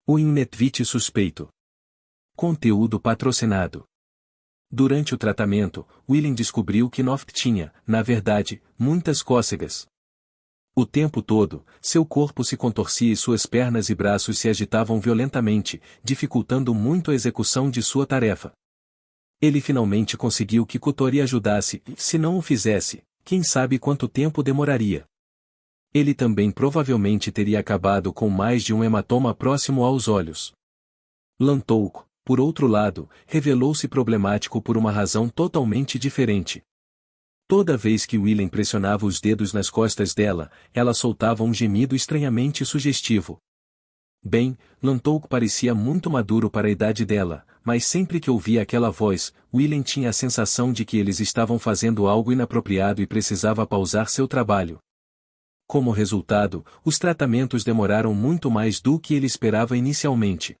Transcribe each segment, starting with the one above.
O Innetvit suspeito. Conteúdo patrocinado. Durante o tratamento, William descobriu que Noft tinha, na verdade, muitas cócegas. O tempo todo, seu corpo se contorcia e suas pernas e braços se agitavam violentamente, dificultando muito a execução de sua tarefa. Ele finalmente conseguiu que Kotori ajudasse, e, se não o fizesse, quem sabe quanto tempo demoraria. Ele também provavelmente teria acabado com mais de um hematoma próximo aos olhos. Lantouk, por outro lado, revelou-se problemático por uma razão totalmente diferente. Toda vez que William pressionava os dedos nas costas dela, ela soltava um gemido estranhamente sugestivo. Bem, Lantouk parecia muito maduro para a idade dela, mas sempre que ouvia aquela voz, William tinha a sensação de que eles estavam fazendo algo inapropriado e precisava pausar seu trabalho. Como resultado, os tratamentos demoraram muito mais do que ele esperava inicialmente.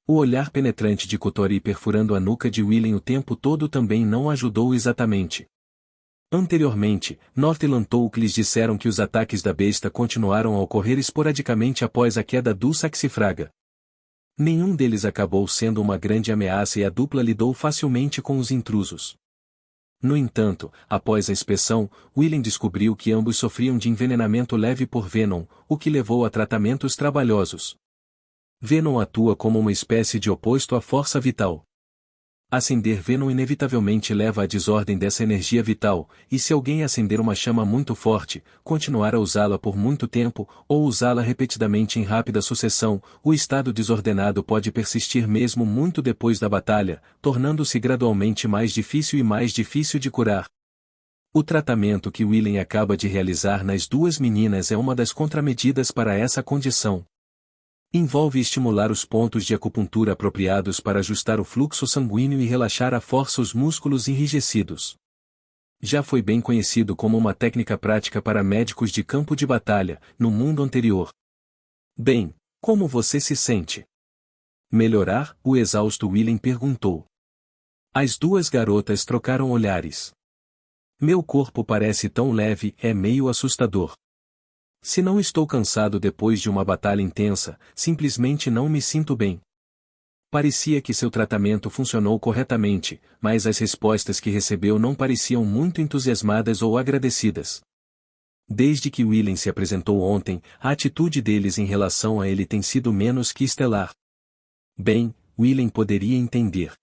O olhar penetrante de Kotori perfurando a nuca de William o tempo todo também não ajudou exatamente. Anteriormente, North e Lantouk lhes disseram que os ataques da besta continuaram a ocorrer esporadicamente após a queda do Saxifraga. Nenhum deles acabou sendo uma grande ameaça e a dupla lidou facilmente com os intrusos. No entanto, após a inspeção, William descobriu que ambos sofriam de envenenamento leve por Venom, o que levou a tratamentos trabalhosos. Venom atua como uma espécie de oposto à força vital. Acender Venom inevitavelmente leva à desordem dessa energia vital, e se alguém acender uma chama muito forte, continuar a usá-la por muito tempo, ou usá-la repetidamente em rápida sucessão, o estado desordenado pode persistir mesmo muito depois da batalha, tornando-se gradualmente mais difícil de curar. O tratamento que William acaba de realizar nas duas meninas é uma das contramedidas para essa condição. Envolve estimular os pontos de acupuntura apropriados para ajustar o fluxo sanguíneo e relaxar à força os músculos enrijecidos. Já foi bem conhecido como uma técnica prática para médicos de campo de batalha, no mundo anterior. Bem, como você se sente? Melhorar? O exausto William perguntou. As duas garotas trocaram olhares. Meu corpo parece tão leve, é meio assustador. Se não estou cansado depois de uma batalha intensa, simplesmente não me sinto bem. Parecia que seu tratamento funcionou corretamente, mas as respostas que recebeu não pareciam muito entusiasmadas ou agradecidas. Desde que William se apresentou ontem, a atitude deles em relação a ele tem sido menos que estelar. Bem, William poderia entender.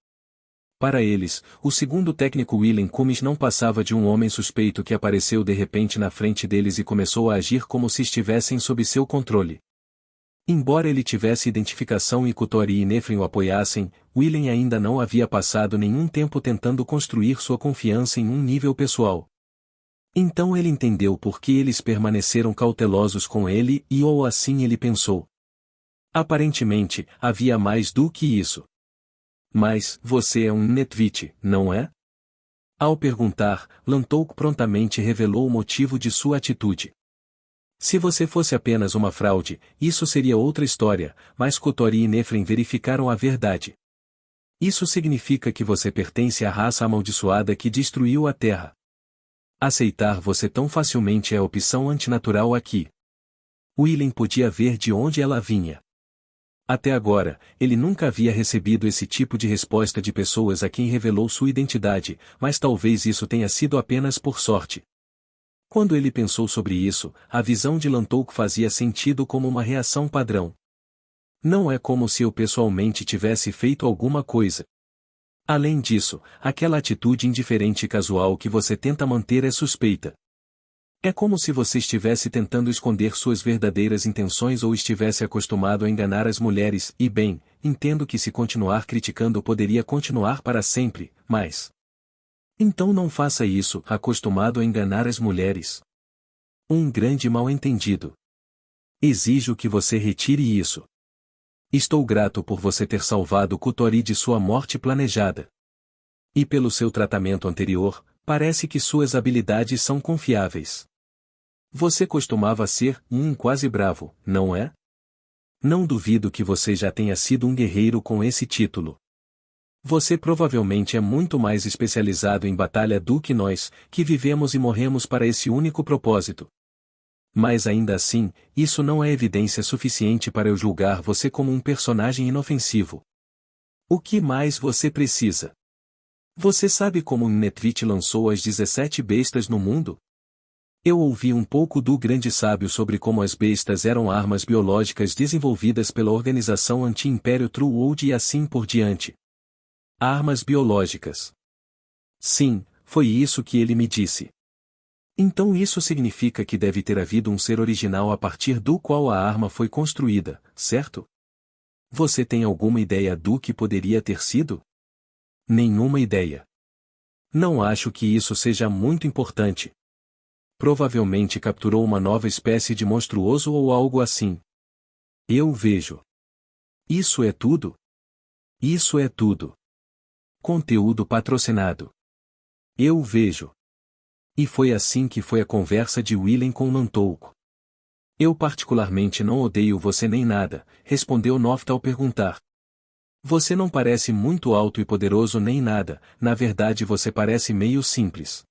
Para eles, o segundo técnico William Cummins não passava de um homem suspeito que apareceu de repente na frente deles e começou a agir como se estivessem sob seu controle. Embora ele tivesse identificação e Kotori e Nephren o apoiassem, William ainda não havia passado nenhum tempo tentando construir sua confiança em um nível pessoal. Então ele entendeu por que eles permaneceram cautelosos com ele ou assim ele pensou. Aparentemente, havia mais do que isso. Mas, você é um Innetvit, não é? Ao perguntar, Lantouk prontamente revelou o motivo de sua atitude. Se você fosse apenas uma fraude, isso seria outra história, mas Kotori e Nephren verificaram a verdade. Isso significa que você pertence à raça amaldiçoada que destruiu a Terra. Aceitar você tão facilmente é a opção antinatural aqui. William podia ver de onde ela vinha. Até agora, ele nunca havia recebido esse tipo de resposta de pessoas a quem revelou sua identidade, mas talvez isso tenha sido apenas por sorte. Quando ele pensou sobre isso, a visão de Lantouk fazia sentido como uma reação padrão. Não é como se eu pessoalmente tivesse feito alguma coisa. Além disso, aquela atitude indiferente e casual que você tenta manter é suspeita. É como se você estivesse tentando esconder suas verdadeiras intenções ou estivesse acostumado a enganar as mulheres, e bem, entendo que se continuar criticando poderia continuar para sempre, mas... Então não faça isso, acostumado a enganar as mulheres. Um grande mal-entendido. Exijo que você retire isso. Estou grato por você ter salvado Kotori de sua morte planejada. E pelo seu tratamento anterior, parece que suas habilidades são confiáveis. Você costumava ser quase bravo, não é? Não duvido que você já tenha sido um guerreiro com esse título. Você provavelmente é muito mais especializado em batalha do que nós, que vivemos e morremos para esse único propósito. Mas ainda assim, isso não é evidência suficiente para eu julgar você como um personagem inofensivo. O que mais você precisa? Você sabe como Nnetvit lançou as 17 bestas no mundo? Eu ouvi um pouco do grande sábio sobre como as bestas eram armas biológicas desenvolvidas pela organização anti-império True World e assim por diante. Armas biológicas. Sim, foi isso que ele me disse. Então isso significa que deve ter havido um ser original a partir do qual a arma foi construída, certo? Você tem alguma ideia do que poderia ter sido? Nenhuma ideia. Não acho que isso seja muito importante. Provavelmente capturou uma nova espécie de monstruoso ou algo assim. Eu vejo. Isso é tudo? Isso é tudo. Conteúdo patrocinado. Eu vejo. E foi assim que foi a conversa de Willen com Nantouco. Eu particularmente não odeio você nem nada, respondeu Noft ao perguntar. Você não parece muito alto e poderoso nem nada, na verdade você parece meio simples.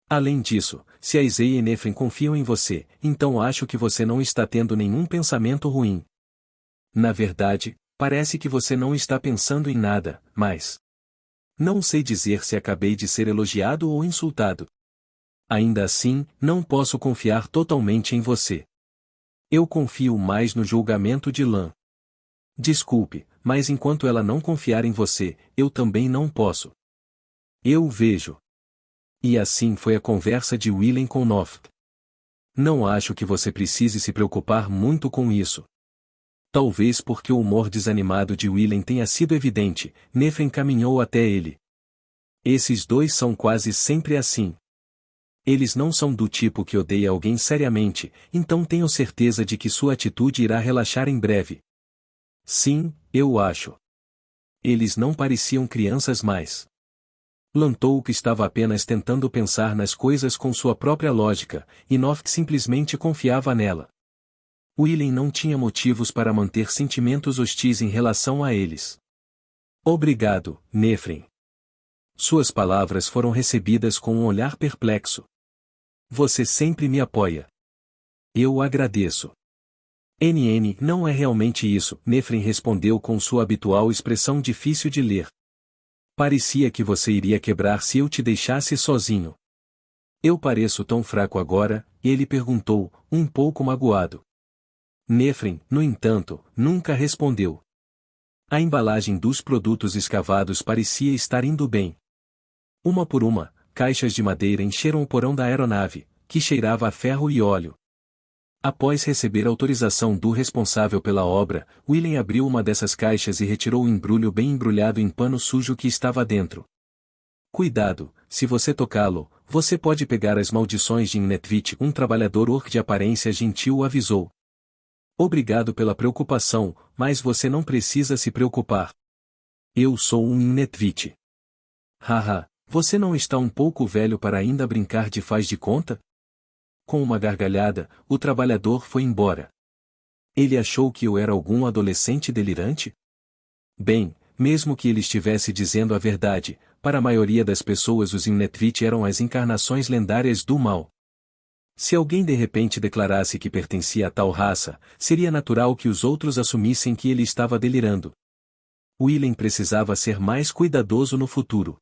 Além disso, se a Izei e Nefren confiam em você, então acho que você não está tendo nenhum pensamento ruim. Na verdade, parece que você não está pensando em nada, mas... Não sei dizer se acabei de ser elogiado ou insultado. Ainda assim, não posso confiar totalmente em você. Eu confio mais no julgamento de Lan. Desculpe, mas enquanto ela não confiar em você, eu também não posso. Eu vejo. E assim foi a conversa de Willen com Noft. Não acho que você precise se preocupar muito com isso. Talvez porque o humor desanimado de Willen tenha sido evidente, Nefren caminhou até ele. Esses dois são quase sempre assim. Eles não são do tipo que odeia alguém seriamente, então tenho certeza de que sua atitude irá relaxar em breve. Sim, eu acho. Eles não pareciam crianças mais. Lantouk estava apenas tentando pensar nas coisas com sua própria lógica, e Noft simplesmente confiava nela. Willen não tinha motivos para manter sentimentos hostis em relação a eles. Obrigado, Nefren. Suas palavras foram recebidas com um olhar perplexo. Você sempre me apoia. Eu agradeço. NN não é realmente isso, Nefren respondeu com sua habitual expressão difícil de ler. Parecia que você iria quebrar se eu te deixasse sozinho. Eu pareço tão fraco agora, ele perguntou, um pouco magoado. Nefren, no entanto, nunca respondeu. A embalagem dos produtos escavados parecia estar indo bem. Uma por uma, caixas de madeira encheram o porão da aeronave, que cheirava a ferro e óleo. Após receber autorização do responsável pela obra, Willen abriu uma dessas caixas e retirou o embrulho bem embrulhado em pano sujo que estava dentro. Cuidado, se você tocá-lo, você pode pegar as maldições de Nnetvit, um trabalhador orc de aparência gentil avisou. Obrigado pela preocupação, mas você não precisa se preocupar. Eu sou um Nnetvit. Haha, você não está um pouco velho para ainda brincar de faz de conta? Com uma gargalhada, o trabalhador foi embora. Ele achou que eu era algum adolescente delirante? Bem, mesmo que ele estivesse dizendo a verdade, para a maioria das pessoas os Nnetvit eram as encarnações lendárias do mal. Se alguém de repente declarasse que pertencia a tal raça, seria natural que os outros assumissem que ele estava delirando. Willen precisava ser mais cuidadoso no futuro.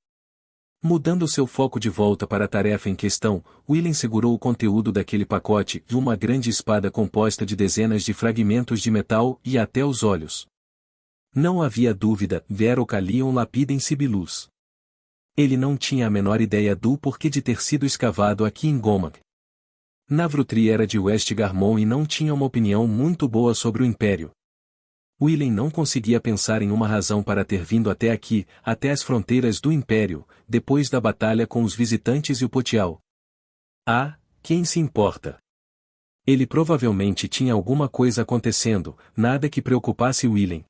Mudando seu foco de volta para a tarefa em questão, Willen segurou o conteúdo daquele pacote e uma grande espada composta de dezenas de fragmentos de metal e até os olhos. Não havia dúvida, Vero Calion Lapidem Sibilus. Ele não tinha a menor ideia do porquê de ter sido escavado aqui em Gomag. Navrutri era de West Garmon e não tinha uma opinião muito boa sobre o Império. Willen não conseguia pensar em uma razão para ter vindo até aqui, até as fronteiras do Império, depois da batalha com os visitantes e o Potial. Ah, quem se importa? Ele provavelmente tinha alguma coisa acontecendo, nada que preocupasse Willen.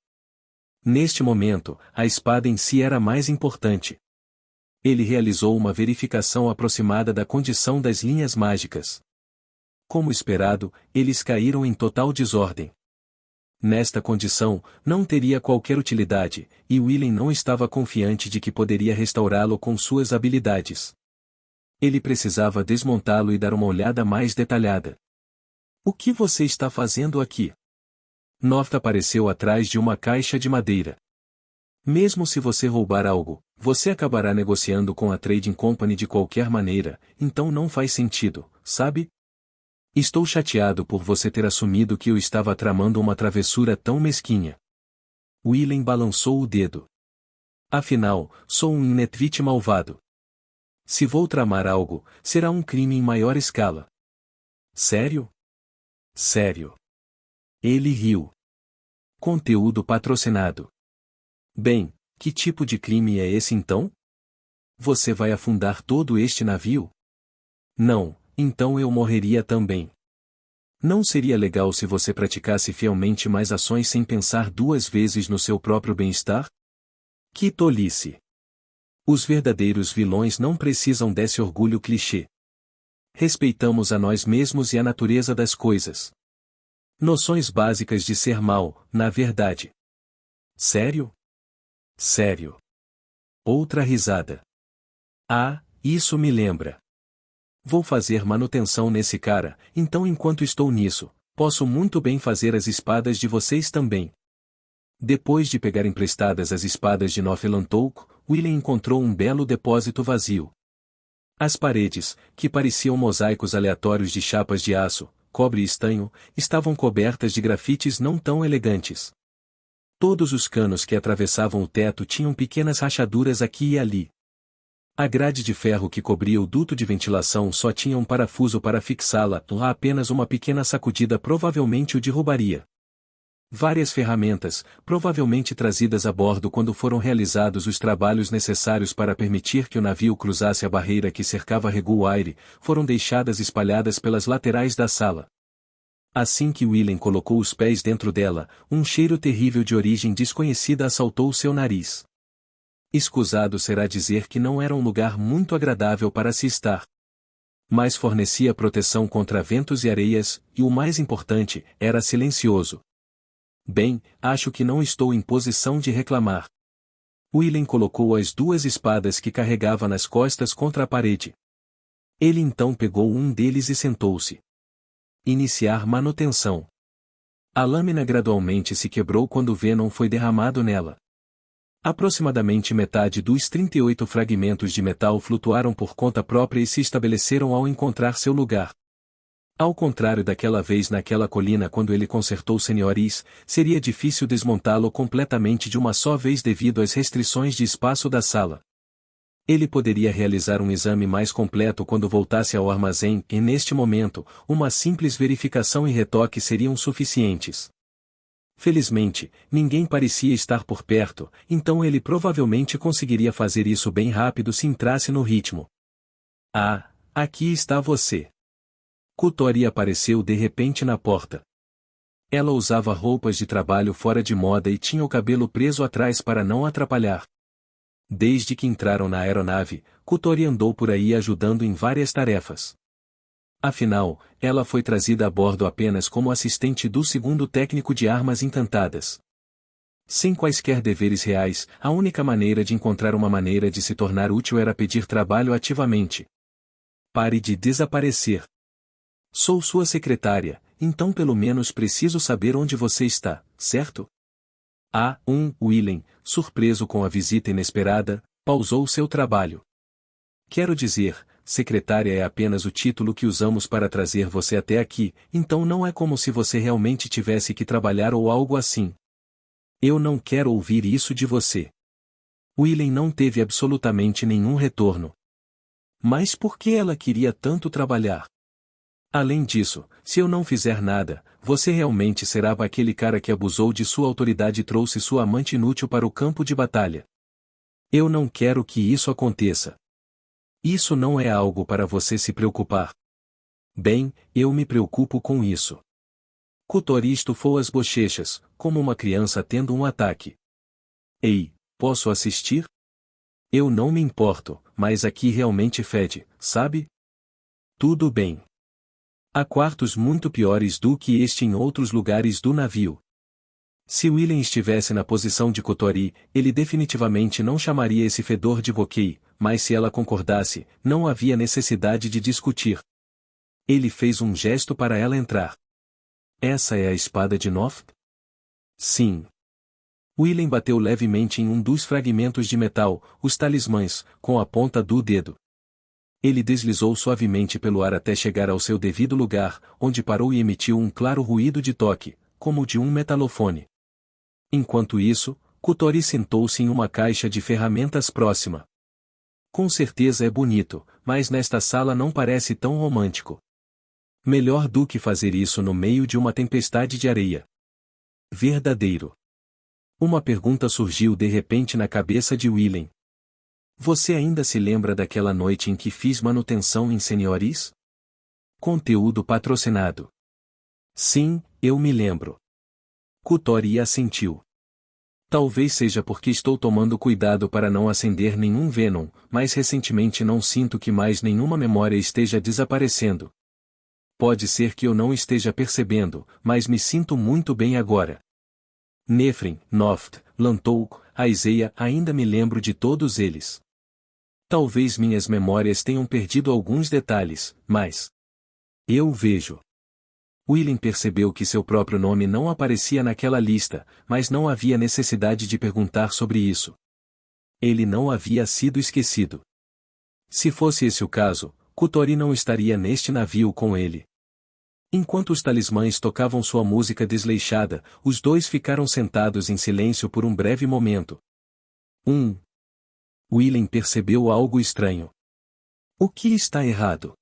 Neste momento, a espada em si era mais importante. Ele realizou uma verificação aproximada da condição das linhas mágicas. Como esperado, eles caíram em total desordem. Nesta condição, não teria qualquer utilidade, e Willen não estava confiante de que poderia restaurá-lo com suas habilidades. Ele precisava desmontá-lo e dar uma olhada mais detalhada. O que você está fazendo aqui? Noft apareceu atrás de uma caixa de madeira. Mesmo se você roubar algo, você acabará negociando com a Trading Company de qualquer maneira, então não faz sentido, sabe? Estou chateado por você ter assumido que eu estava tramando uma travessura tão mesquinha. Willem balançou o dedo. Afinal, sou um Inetvit malvado. Se vou tramar algo, será um crime em maior escala. Sério? Sério. Ele riu. Conteúdo patrocinado. Bem, que tipo de crime é esse então? Você vai afundar todo este navio? Não, então eu morreria também. Não seria legal se você praticasse fielmente mais ações sem pensar duas vezes no seu próprio bem-estar? Que tolice! Os verdadeiros vilões não precisam desse orgulho clichê. Respeitamos a nós mesmos e a natureza das coisas. Noções básicas de ser mal, na verdade. Sério? Sério. Outra risada. Ah, isso me lembra. Vou fazer manutenção nesse cara, então enquanto estou nisso, posso muito bem fazer as espadas de vocês também. Depois de pegar emprestadas as espadas de Nofelantouk, Willem encontrou um belo depósito vazio. As paredes, que pareciam mosaicos aleatórios de chapas de aço, cobre e estanho, estavam cobertas de grafites não tão elegantes. Todos os canos que atravessavam o teto tinham pequenas rachaduras aqui e ali. A grade de ferro que cobria o duto de ventilação só tinha um parafuso para fixá-la, lá apenas uma pequena sacudida provavelmente o derrubaria. Várias ferramentas, provavelmente trazidas a bordo quando foram realizados os trabalhos necessários para permitir que o navio cruzasse a barreira que cercava Reguaire, foram deixadas espalhadas pelas laterais da sala. Assim que Willem colocou os pés dentro dela, um cheiro terrível de origem desconhecida assaltou seu nariz. Escusado será dizer que não era um lugar muito agradável para se estar. Mas fornecia proteção contra ventos e areias, e o mais importante, era silencioso. Bem, acho que não estou em posição de reclamar. Willem colocou as duas espadas que carregava nas costas contra a parede. Ele então pegou um deles e sentou-se. Iniciar manutenção. A lâmina gradualmente se quebrou quando Venom foi derramado nela. Aproximadamente metade dos 38 fragmentos de metal flutuaram por conta própria e se estabeleceram ao encontrar seu lugar. Ao contrário daquela vez naquela colina quando ele consertou Senhores, seria difícil desmontá-lo completamente de uma só vez devido às restrições de espaço da sala. Ele poderia realizar um exame mais completo quando voltasse ao armazém e neste momento, uma simples verificação e retoque seriam suficientes. Felizmente, ninguém parecia estar por perto, então ele provavelmente conseguiria fazer isso bem rápido se entrasse no ritmo. Ah, aqui está você. Kutori apareceu de repente na porta. Ela usava roupas de trabalho fora de moda e tinha o cabelo preso atrás para não atrapalhar. Desde que entraram na aeronave, Kutori andou por aí ajudando em várias tarefas. Afinal, ela foi trazida a bordo apenas como assistente do segundo técnico de armas encantadas. Sem quaisquer deveres reais, a única maneira de encontrar uma maneira de se tornar útil era pedir trabalho ativamente. Pare de desaparecer. Sou sua secretária, então pelo menos preciso saber onde você está, certo? Willem, surpreso com a visita inesperada, pausou seu trabalho. Quero dizer, secretária é apenas o título que usamos para trazer você até aqui, então não é como se você realmente tivesse que trabalhar ou algo assim. Eu não quero ouvir isso de você. Willem não teve absolutamente nenhum retorno. Mas por que ela queria tanto trabalhar? Além disso, se eu não fizer nada, você realmente será aquele cara que abusou de sua autoridade e trouxe sua amante inútil para o campo de batalha. Eu não quero que isso aconteça. Isso não é algo para você se preocupar. Bem, eu me preocupo com isso. Kutori estufou as bochechas, como uma criança tendo um ataque. Ei, posso assistir? Eu não me importo, mas aqui realmente fede, sabe? Tudo bem. Há quartos muito piores do que este em outros lugares do navio. Se Willem estivesse na posição de Kutori, ele definitivamente não chamaria esse fedor de Vokei, mas se ela concordasse, não havia necessidade de discutir. Ele fez um gesto para ela entrar. Essa é a espada de Noft? Sim. Willem bateu levemente em um dos fragmentos de metal, os talismãs, com a ponta do dedo. Ele deslizou suavemente pelo ar até chegar ao seu devido lugar, onde parou e emitiu um claro ruído de toque, como o de um metalofone. Enquanto isso, Kutori sentou-se em uma caixa de ferramentas próxima. Com certeza é bonito, mas nesta sala não parece tão romântico. Melhor do que fazer isso no meio de uma tempestade de areia. Verdadeiro. Uma pergunta surgiu de repente na cabeça de Willem. Você ainda se lembra daquela noite em que fiz manutenção em Senhores? Conteúdo patrocinado. Sim, eu me lembro. Kutori assentiu. Talvez seja porque estou tomando cuidado para não acender nenhum Venom, mas recentemente não sinto que mais nenhuma memória esteja desaparecendo. Pode ser que eu não esteja percebendo, mas me sinto muito bem agora. Nefrin, Noft, Lantouk, Aizeia, ainda me lembro de todos eles. Talvez minhas memórias tenham perdido alguns detalhes, mas... eu vejo. Willem percebeu que seu próprio nome não aparecia naquela lista, mas não havia necessidade de perguntar sobre isso. Ele não havia sido esquecido. Se fosse esse o caso, Kutori não estaria neste navio com ele. Enquanto os talismãs tocavam sua música desleixada, os dois ficaram sentados em silêncio por um breve momento. Willem percebeu algo estranho. O que está errado?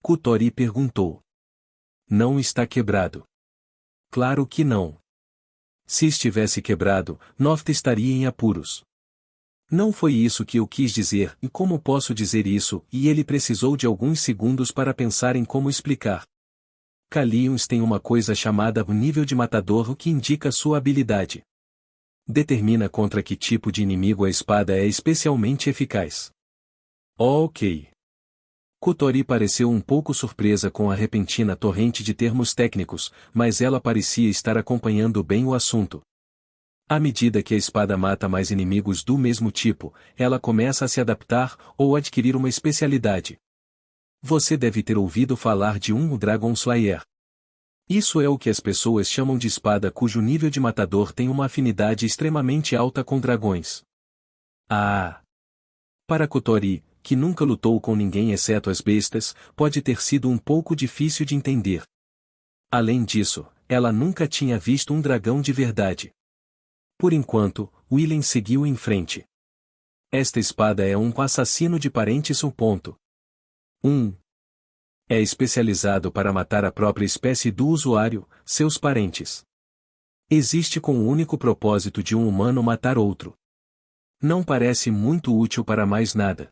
Kutori perguntou. Não está quebrado. Claro que não. Se estivesse quebrado, Noft estaria em apuros. Não foi isso que eu quis dizer, e como posso dizer isso, e ele precisou de alguns segundos para pensar em como explicar. Kalions tem uma coisa chamada nível de matador, o que indica sua habilidade. Determina contra que tipo de inimigo a espada é especialmente eficaz. Ok. Kutori pareceu um pouco surpresa com a repentina torrente de termos técnicos, mas ela parecia estar acompanhando bem o assunto. À medida que a espada mata mais inimigos do mesmo tipo, ela começa a se adaptar ou adquirir uma especialidade. Você deve ter ouvido falar de um Dragon Slayer. Isso é o que as pessoas chamam de espada cujo nível de matador tem uma afinidade extremamente alta com dragões. Ah! Para Kutori, que nunca lutou com ninguém exceto as bestas, pode ter sido um pouco difícil de entender. Além disso, ela nunca tinha visto um dragão de verdade. Por enquanto, Willem seguiu em frente. Esta espada é um assassino de parentes. É especializado para matar a própria espécie do usuário, seus parentes. Existe com o único propósito de um humano matar outro. Não parece muito útil para mais nada.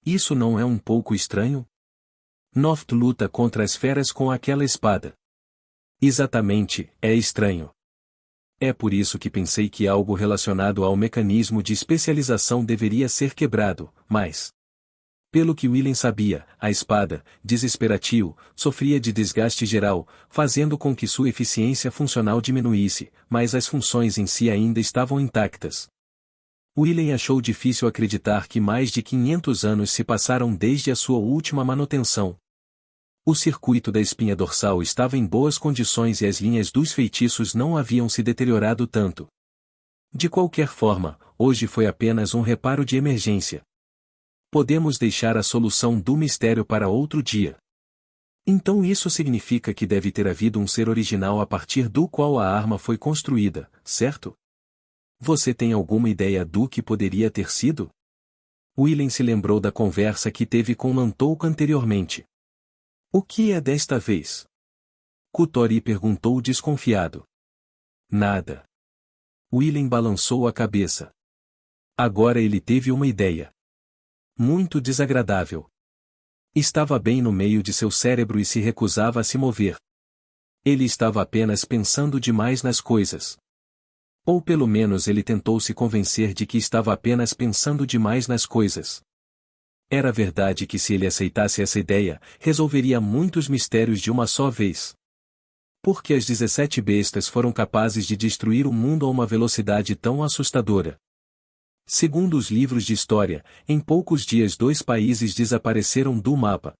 Isso não é um pouco estranho? Noft luta contra as feras com aquela espada. Exatamente, é estranho. É por isso que pensei que algo relacionado ao mecanismo de especialização deveria ser quebrado, mas... Pelo que Willem sabia, a espada, desesperatio, sofria de desgaste geral, fazendo com que sua eficiência funcional diminuísse, mas as funções em si ainda estavam intactas. Willem achou difícil acreditar que mais de 500 anos se passaram desde a sua última manutenção. O circuito da espinha dorsal estava em boas condições e as linhas dos feitiços não haviam se deteriorado tanto. De qualquer forma, hoje foi apenas um reparo de emergência. Podemos deixar a solução do mistério para outro dia. Então isso significa que deve ter havido um ser original a partir do qual a arma foi construída, certo? Você tem alguma ideia do que poderia ter sido? Willem se lembrou da conversa que teve com Lantouk anteriormente. O que é desta vez? Kutori perguntou desconfiado. Nada. Willem balançou a cabeça. Agora ele teve uma ideia. Muito desagradável. Estava bem no meio de seu cérebro e se recusava a se mover. Ele estava apenas pensando demais nas coisas. Ou pelo menos ele tentou se convencer de que estava apenas pensando demais nas coisas. Era verdade que se ele aceitasse essa ideia, resolveria muitos mistérios de uma só vez. Porque as 17 bestas foram capazes de destruir o mundo a uma velocidade tão assustadora. Segundo os livros de história, em poucos dias 2 países desapareceram do mapa.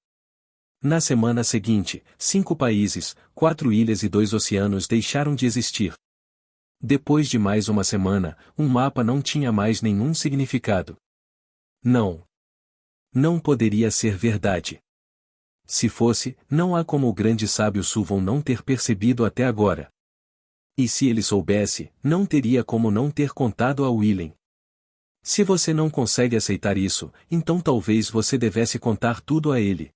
Na semana seguinte, 5 países, 4 ilhas e 2 oceanos deixaram de existir. Depois de mais uma semana, um mapa não tinha mais nenhum significado. Não. Não poderia ser verdade. Se fosse, não há como o grande sábio Suvon não ter percebido até agora. E se ele soubesse, não teria como não ter contado a Willen. Se você não consegue aceitar isso, então talvez você devesse contar tudo a ele.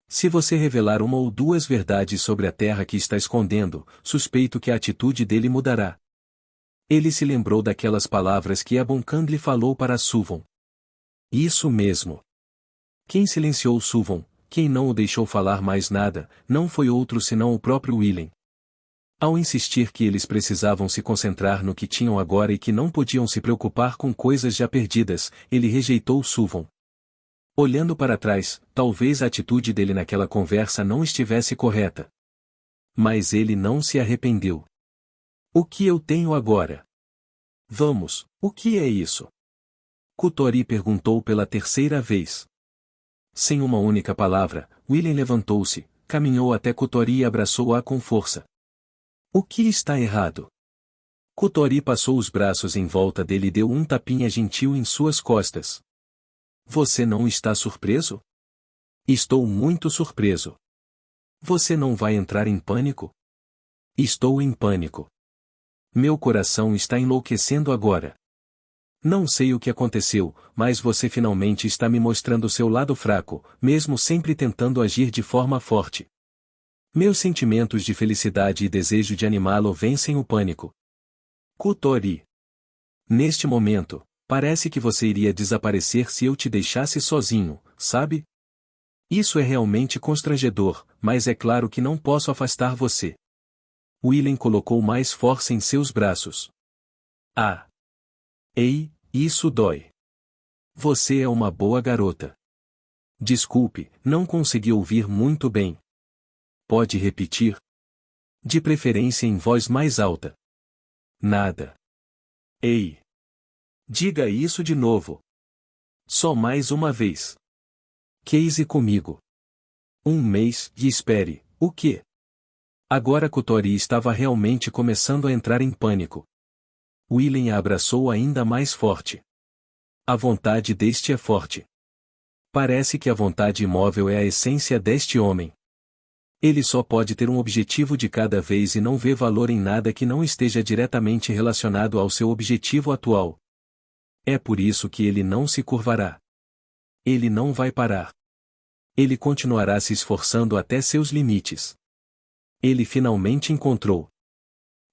Se você revelar uma ou duas verdades sobre a terra que está escondendo, suspeito que a atitude dele mudará. Ele se lembrou daquelas palavras que Abonkand lhe falou para Suvon. Isso mesmo. Quem silenciou Suvon, quem não o deixou falar mais nada, não foi outro senão o próprio Willen. Ao insistir que eles precisavam se concentrar no que tinham agora e que não podiam se preocupar com coisas já perdidas, ele rejeitou Suvon. Olhando para trás, talvez a atitude dele naquela conversa não estivesse correta. Mas ele não se arrependeu. O que eu tenho agora? Vamos, o que é isso? Kutori perguntou pela terceira vez. Sem uma única palavra, Willen levantou-se, caminhou até Kutori e abraçou-a com força. O que está errado? Kutori passou os braços em volta dele e deu um tapinha gentil em suas costas. Você não está surpreso? Estou muito surpreso. Você não vai entrar em pânico? Estou em pânico. Meu coração está enlouquecendo agora. Não sei o que aconteceu, mas você finalmente está me mostrando seu lado fraco, mesmo sempre tentando agir de forma forte. Meus sentimentos de felicidade e desejo de animá-lo vencem o pânico. Kutori. Neste momento, parece que você iria desaparecer se eu te deixasse sozinho, sabe? Isso é realmente constrangedor, mas é claro que não posso afastar você. Willen colocou mais força em seus braços. Ah! Ei, isso dói. Você é uma boa garota. Desculpe, não consegui ouvir muito bem. Pode repetir? De preferência em voz mais alta. Nada. Ei! Diga isso de novo. Só mais uma vez. Case comigo. Um mês, e espere, o quê? Agora Kutori estava realmente começando a entrar em pânico. Willen a abraçou ainda mais forte. A vontade deste é forte. Parece que a vontade imóvel é a essência deste homem. Ele só pode ter um objetivo de cada vez e não vê valor em nada que não esteja diretamente relacionado ao seu objetivo atual. É por isso que ele não se curvará. Ele não vai parar. Ele continuará se esforçando até seus limites. Ele finalmente encontrou.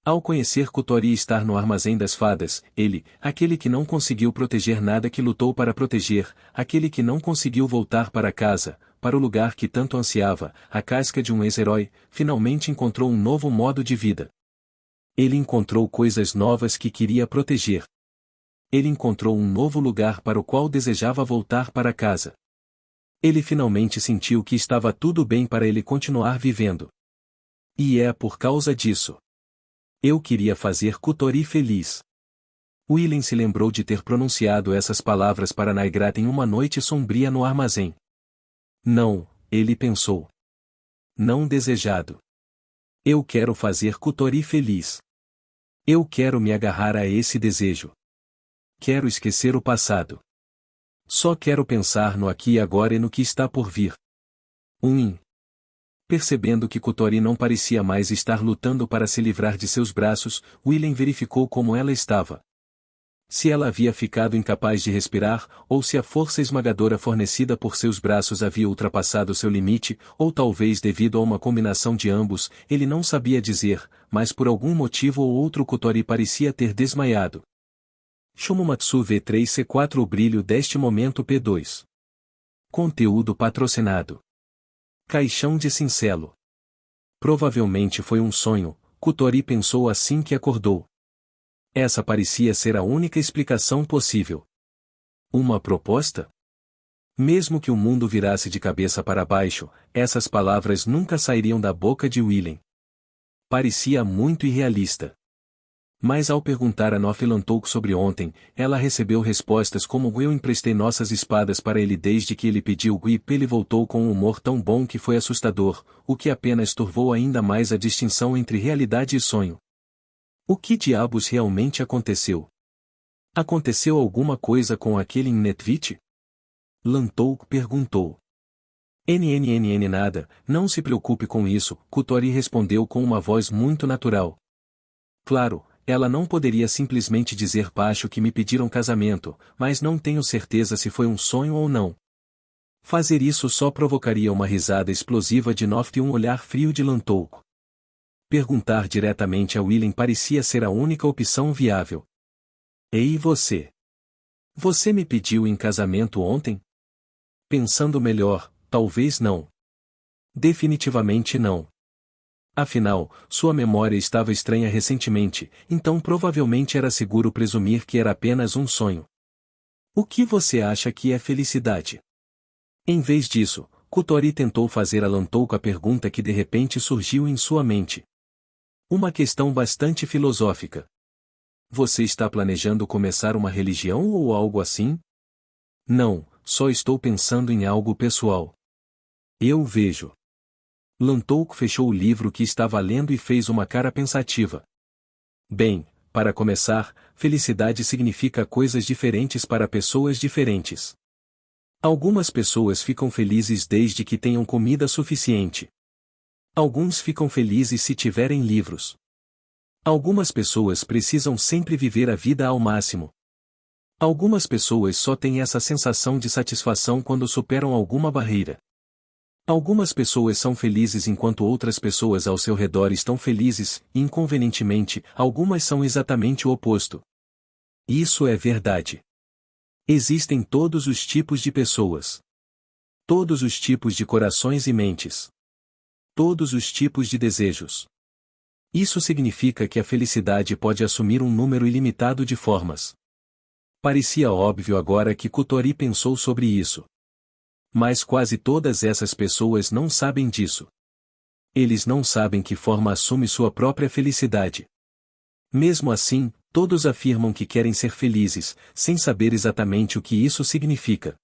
Ao conhecer Kutori estar no armazém das fadas, ele, aquele que não conseguiu proteger nada que lutou para proteger, aquele que não conseguiu voltar para casa, para o lugar que tanto ansiava, a casca de um ex-herói, finalmente encontrou um novo modo de vida. Ele encontrou coisas novas que queria proteger. Ele encontrou um novo lugar para o qual desejava voltar para casa. Ele finalmente sentiu que estava tudo bem para ele continuar vivendo. E é por causa disso. Eu queria fazer Kutori feliz. Willen se lembrou de ter pronunciado essas palavras para Naigrata em uma noite sombria no armazém. Não, ele pensou. Não desejado. Eu quero fazer Kutori feliz. Eu quero me agarrar a esse desejo. Quero esquecer o passado. Só quero pensar no aqui e agora e no que está por vir. Percebendo que Kutori não parecia mais estar lutando para se livrar de seus braços, Willen verificou como ela estava. Se ela havia ficado incapaz de respirar, ou se a força esmagadora fornecida por seus braços havia ultrapassado seu limite, ou talvez devido a uma combinação de ambos, ele não sabia dizer, mas por algum motivo ou outro Kutori parecia ter desmaiado. Shumumatsu V3C4 O brilho deste momento P2. Conteúdo patrocinado. Caixão de cincelo. Provavelmente foi um sonho, Kutori pensou assim que acordou. Essa parecia ser a única explicação possível. Uma proposta? Mesmo que o mundo virasse de cabeça para baixo, essas palavras nunca sairiam da boca de Willen. Parecia muito irrealista. Mas ao perguntar a Nof Lantouk sobre ontem, ela recebeu respostas como eu emprestei nossas espadas para ele desde que ele pediu e ele voltou com um humor tão bom que foi assustador, o que apenas turvou ainda mais a distinção entre realidade e sonho. O que diabos realmente aconteceu? Aconteceu alguma coisa com aquele Netvit? Lantouk perguntou. Nada, não se preocupe com isso, Kutori respondeu com uma voz muito natural. Claro, ela não poderia simplesmente dizer baixo que me pediram casamento, mas não tenho certeza se foi um sonho ou não. Fazer isso só provocaria uma risada explosiva de Noft e um olhar frio de Lantouk. Perguntar diretamente a Willen parecia ser a única opção viável. Ei você! Você me pediu em casamento ontem? Pensando melhor, talvez não. Definitivamente não. Afinal, sua memória estava estranha recentemente, então provavelmente era seguro presumir que era apenas um sonho. O que você acha que é felicidade? Em vez disso, Kutori tentou fazer a Lantouk a pergunta que de repente surgiu em sua mente. Uma questão bastante filosófica. Você está planejando começar uma religião ou algo assim? Não, só estou pensando em algo pessoal. Eu vejo. Lantouk fechou o livro que estava lendo e fez uma cara pensativa. Bem, para começar, felicidade significa coisas diferentes para pessoas diferentes. Algumas pessoas ficam felizes desde que tenham comida suficiente. Alguns ficam felizes se tiverem livros. Algumas pessoas precisam sempre viver a vida ao máximo. Algumas pessoas só têm essa sensação de satisfação quando superam alguma barreira. Algumas pessoas são felizes enquanto outras pessoas ao seu redor estão felizes, e inconvenientemente, algumas são exatamente o oposto. Isso é verdade. Existem todos os tipos de pessoas. Todos os tipos de corações e mentes. Todos os tipos de desejos. Isso significa que a felicidade pode assumir um número ilimitado de formas. Parecia óbvio agora que Kutori pensou sobre isso. Mas quase todas essas pessoas não sabem disso. Eles não sabem que forma assume sua própria felicidade. Mesmo assim, todos afirmam que querem ser felizes, sem saber exatamente o que isso significa.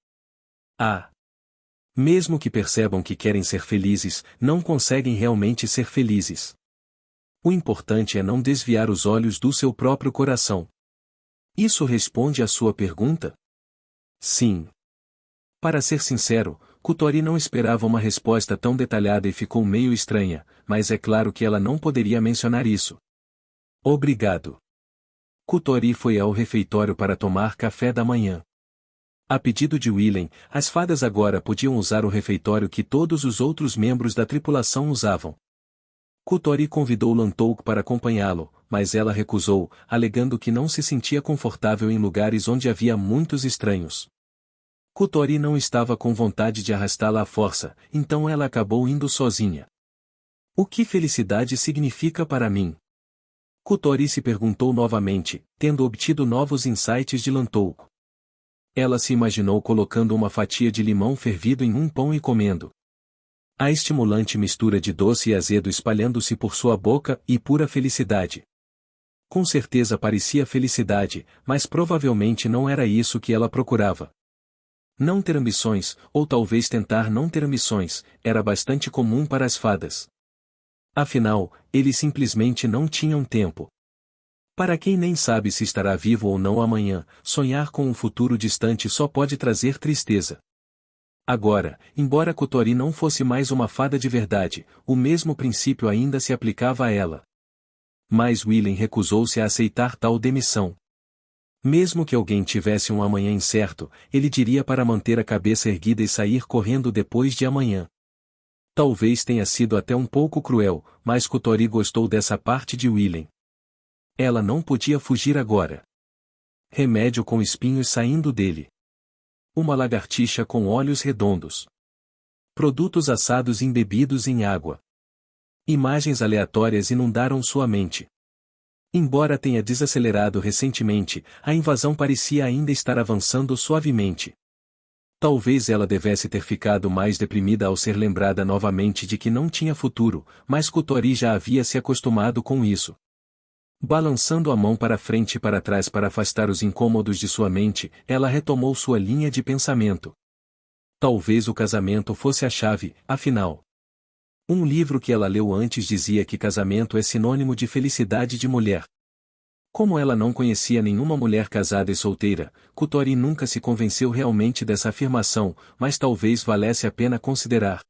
Mesmo que percebam que querem ser felizes, não conseguem realmente ser felizes. O importante é não desviar os olhos do seu próprio coração. Isso responde à sua pergunta? Sim. Para ser sincero, Kutori não esperava uma resposta tão detalhada e ficou meio estranha, mas é claro que ela não poderia mencionar isso. Obrigado. Kutori foi ao refeitório para tomar café da manhã. A pedido de Willen, as fadas agora podiam usar o refeitório que todos os outros membros da tripulação usavam. Kutori convidou Lantouk para acompanhá-lo, mas ela recusou, alegando que não se sentia confortável em lugares onde havia muitos estranhos. Kutori não estava com vontade de arrastá-la à força, então ela acabou indo sozinha. O que felicidade significa para mim? Kutori se perguntou novamente, tendo obtido novos insights de Lantouk. Ela se imaginou colocando uma fatia de limão fervido em um pão e comendo. A estimulante mistura de doce e azedo espalhando-se por sua boca e pura felicidade. Com certeza parecia felicidade, mas provavelmente não era isso que ela procurava. Não ter ambições, ou talvez tentar não ter ambições, era bastante comum para as fadas. Afinal, eles simplesmente não tinham tempo. Para quem nem sabe se estará vivo ou não amanhã, sonhar com um futuro distante só pode trazer tristeza. Agora, embora Kutori não fosse mais uma fada de verdade, o mesmo princípio ainda se aplicava a ela. Mas Willen recusou-se a aceitar tal demissão. Mesmo que alguém tivesse um amanhã incerto, ele diria para manter a cabeça erguida e sair correndo depois de amanhã. Talvez tenha sido até um pouco cruel, mas Kutori gostou dessa parte de Willen. Ela não podia fugir agora. Remédio com espinhos saindo dele. Uma lagartixa com olhos redondos. Produtos assados embebidos em água. Imagens aleatórias inundaram sua mente. Embora tenha desacelerado recentemente, a invasão parecia ainda estar avançando suavemente. Talvez ela devesse ter ficado mais deprimida ao ser lembrada novamente de que não tinha futuro, mas Kutori já havia se acostumado com isso. Balançando a mão para frente e para trás para afastar os incômodos de sua mente, ela retomou sua linha de pensamento. Talvez o casamento fosse a chave, afinal. Um livro que ela leu antes dizia que casamento é sinônimo de felicidade de mulher. Como ela não conhecia nenhuma mulher casada e solteira, Kutori nunca se convenceu realmente dessa afirmação, mas talvez valesse a pena considerar.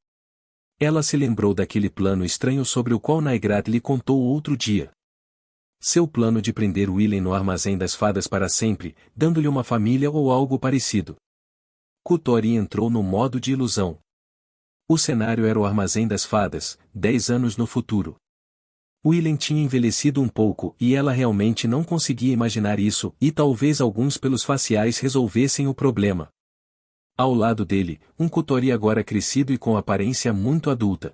Ela se lembrou daquele plano estranho sobre o qual Naigrat lhe contou outro dia. Seu plano de prender Willen no armazém das fadas para sempre, dando-lhe uma família ou algo parecido. Kutori entrou no modo de ilusão. O cenário era o armazém das fadas, 10 anos no futuro. Willen tinha envelhecido um pouco e ela realmente não conseguia imaginar isso, e talvez alguns pelos faciais resolvessem o problema. Ao lado dele, um Kutori agora crescido e com aparência muito adulta.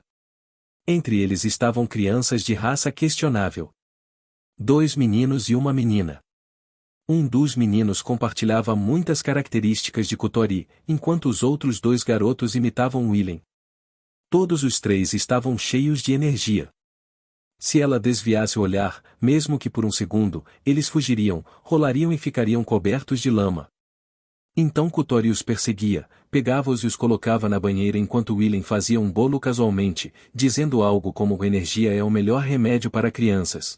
Entre eles estavam crianças de raça questionável. 2 meninos e uma menina. Um dos meninos compartilhava muitas características de Kutori, enquanto os outros 2 garotos imitavam Willen. Todos os 3 estavam cheios de energia. Se ela desviasse o olhar, mesmo que por um segundo, eles fugiriam, rolariam e ficariam cobertos de lama. Então Kutori os perseguia, pegava-os e os colocava na banheira enquanto Willen fazia um bolo casualmente, dizendo algo como energia é o melhor remédio para crianças.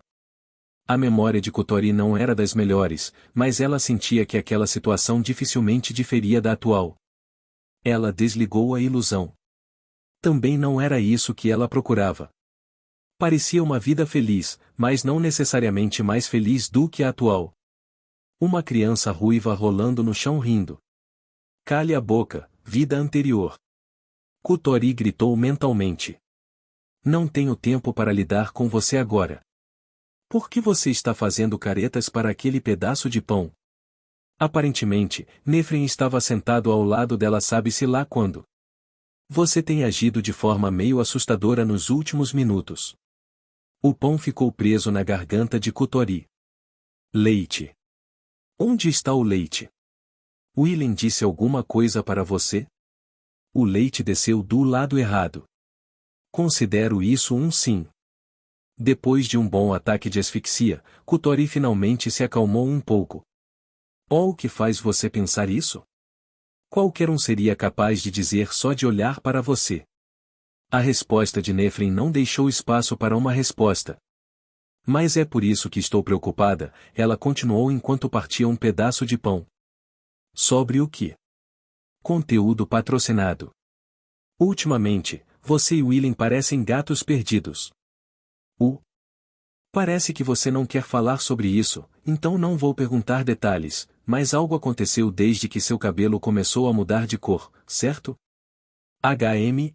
A memória de Kutori não era das melhores, mas ela sentia que aquela situação dificilmente diferia da atual. Ela desligou a ilusão. Também não era isso que ela procurava. Parecia uma vida feliz, mas não necessariamente mais feliz do que a atual. Uma criança ruiva rolando no chão rindo. Cale a boca, vida anterior. Kutori gritou mentalmente. Não tenho tempo para lidar com você agora. Por que você está fazendo caretas para aquele pedaço de pão? Aparentemente, Nefren estava sentado ao lado dela sabe-se lá quando. Você tem agido de forma meio assustadora nos últimos minutos. O pão ficou preso na garganta de Kutori. Leite. Onde está o leite? Willen disse alguma coisa para você? O leite desceu do lado errado. Considero isso um sim. Depois de um bom ataque de asfixia, Kutori finalmente se acalmou um pouco. Oh, o que faz você pensar isso? Qualquer um seria capaz de dizer só de olhar para você. A resposta de Nefren não deixou espaço para uma resposta. Mas é por isso que estou preocupada, ela continuou enquanto partia um pedaço de pão. Sobre o que? Conteúdo patrocinado. Ultimamente, você e Willen parecem gatos perdidos. Parece que você não quer falar sobre isso, então não vou perguntar detalhes, mas algo aconteceu desde que seu cabelo começou a mudar de cor, certo?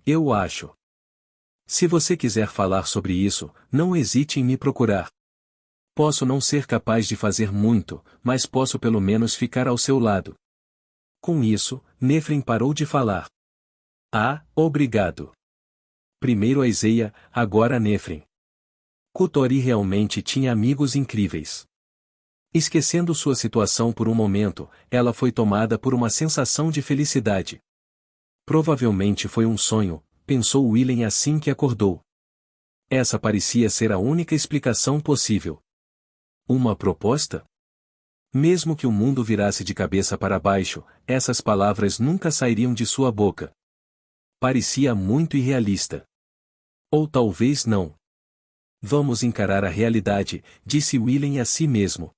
Eu acho. Se você quiser falar sobre isso, não hesite em me procurar. Posso não ser capaz de fazer muito, mas posso pelo menos ficar ao seu lado. Com isso, Nefren parou de falar. Ah, obrigado. Primeiro a Iseia, agora a Nefren. Kutori realmente tinha amigos incríveis. Esquecendo sua situação por um momento, ela foi tomada por uma sensação de felicidade. Provavelmente foi um sonho, pensou Willen assim que acordou. Essa parecia ser a única explicação possível. Uma proposta? Mesmo que o mundo virasse de cabeça para baixo, essas palavras nunca sairiam de sua boca. Parecia muito irrealista. Ou talvez não. Vamos encarar a realidade, disse Willen a si mesmo.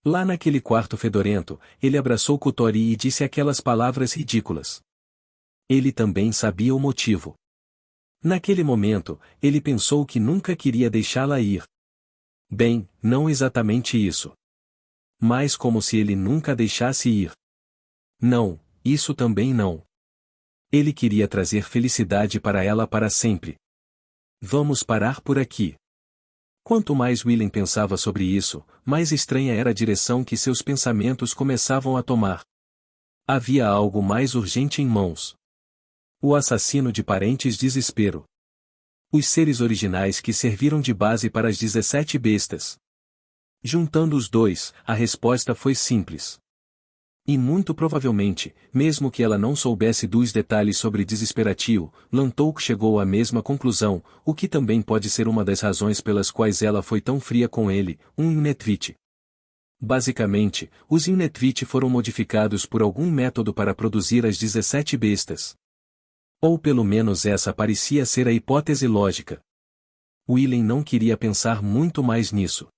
Lá naquele quarto fedorento, ele abraçou Kutori e disse aquelas palavras ridículas. Ele também sabia o motivo. Naquele momento, ele pensou que nunca queria deixá-la ir. Bem, não exatamente isso. Mas como se ele nunca a deixasse ir. Não, isso também não. Ele queria trazer felicidade para ela para sempre. Vamos parar por aqui. Quanto mais Willen pensava sobre isso, mais estranha era a direção que seus pensamentos começavam a tomar. Havia algo mais urgente em mãos. O assassino de parentes desespero. Os seres originais que serviram de base para as 17 bestas. Juntando os dois, a resposta foi simples. E muito provavelmente, mesmo que ela não soubesse dos detalhes sobre Desesperatio, Lantouk chegou à mesma conclusão, o que também pode ser uma das razões pelas quais ela foi tão fria com ele, um Unetvit. Basicamente, os Unetvit foram modificados por algum método para produzir as 17 bestas. Ou pelo menos essa parecia ser a hipótese lógica. Willen não queria pensar muito mais nisso.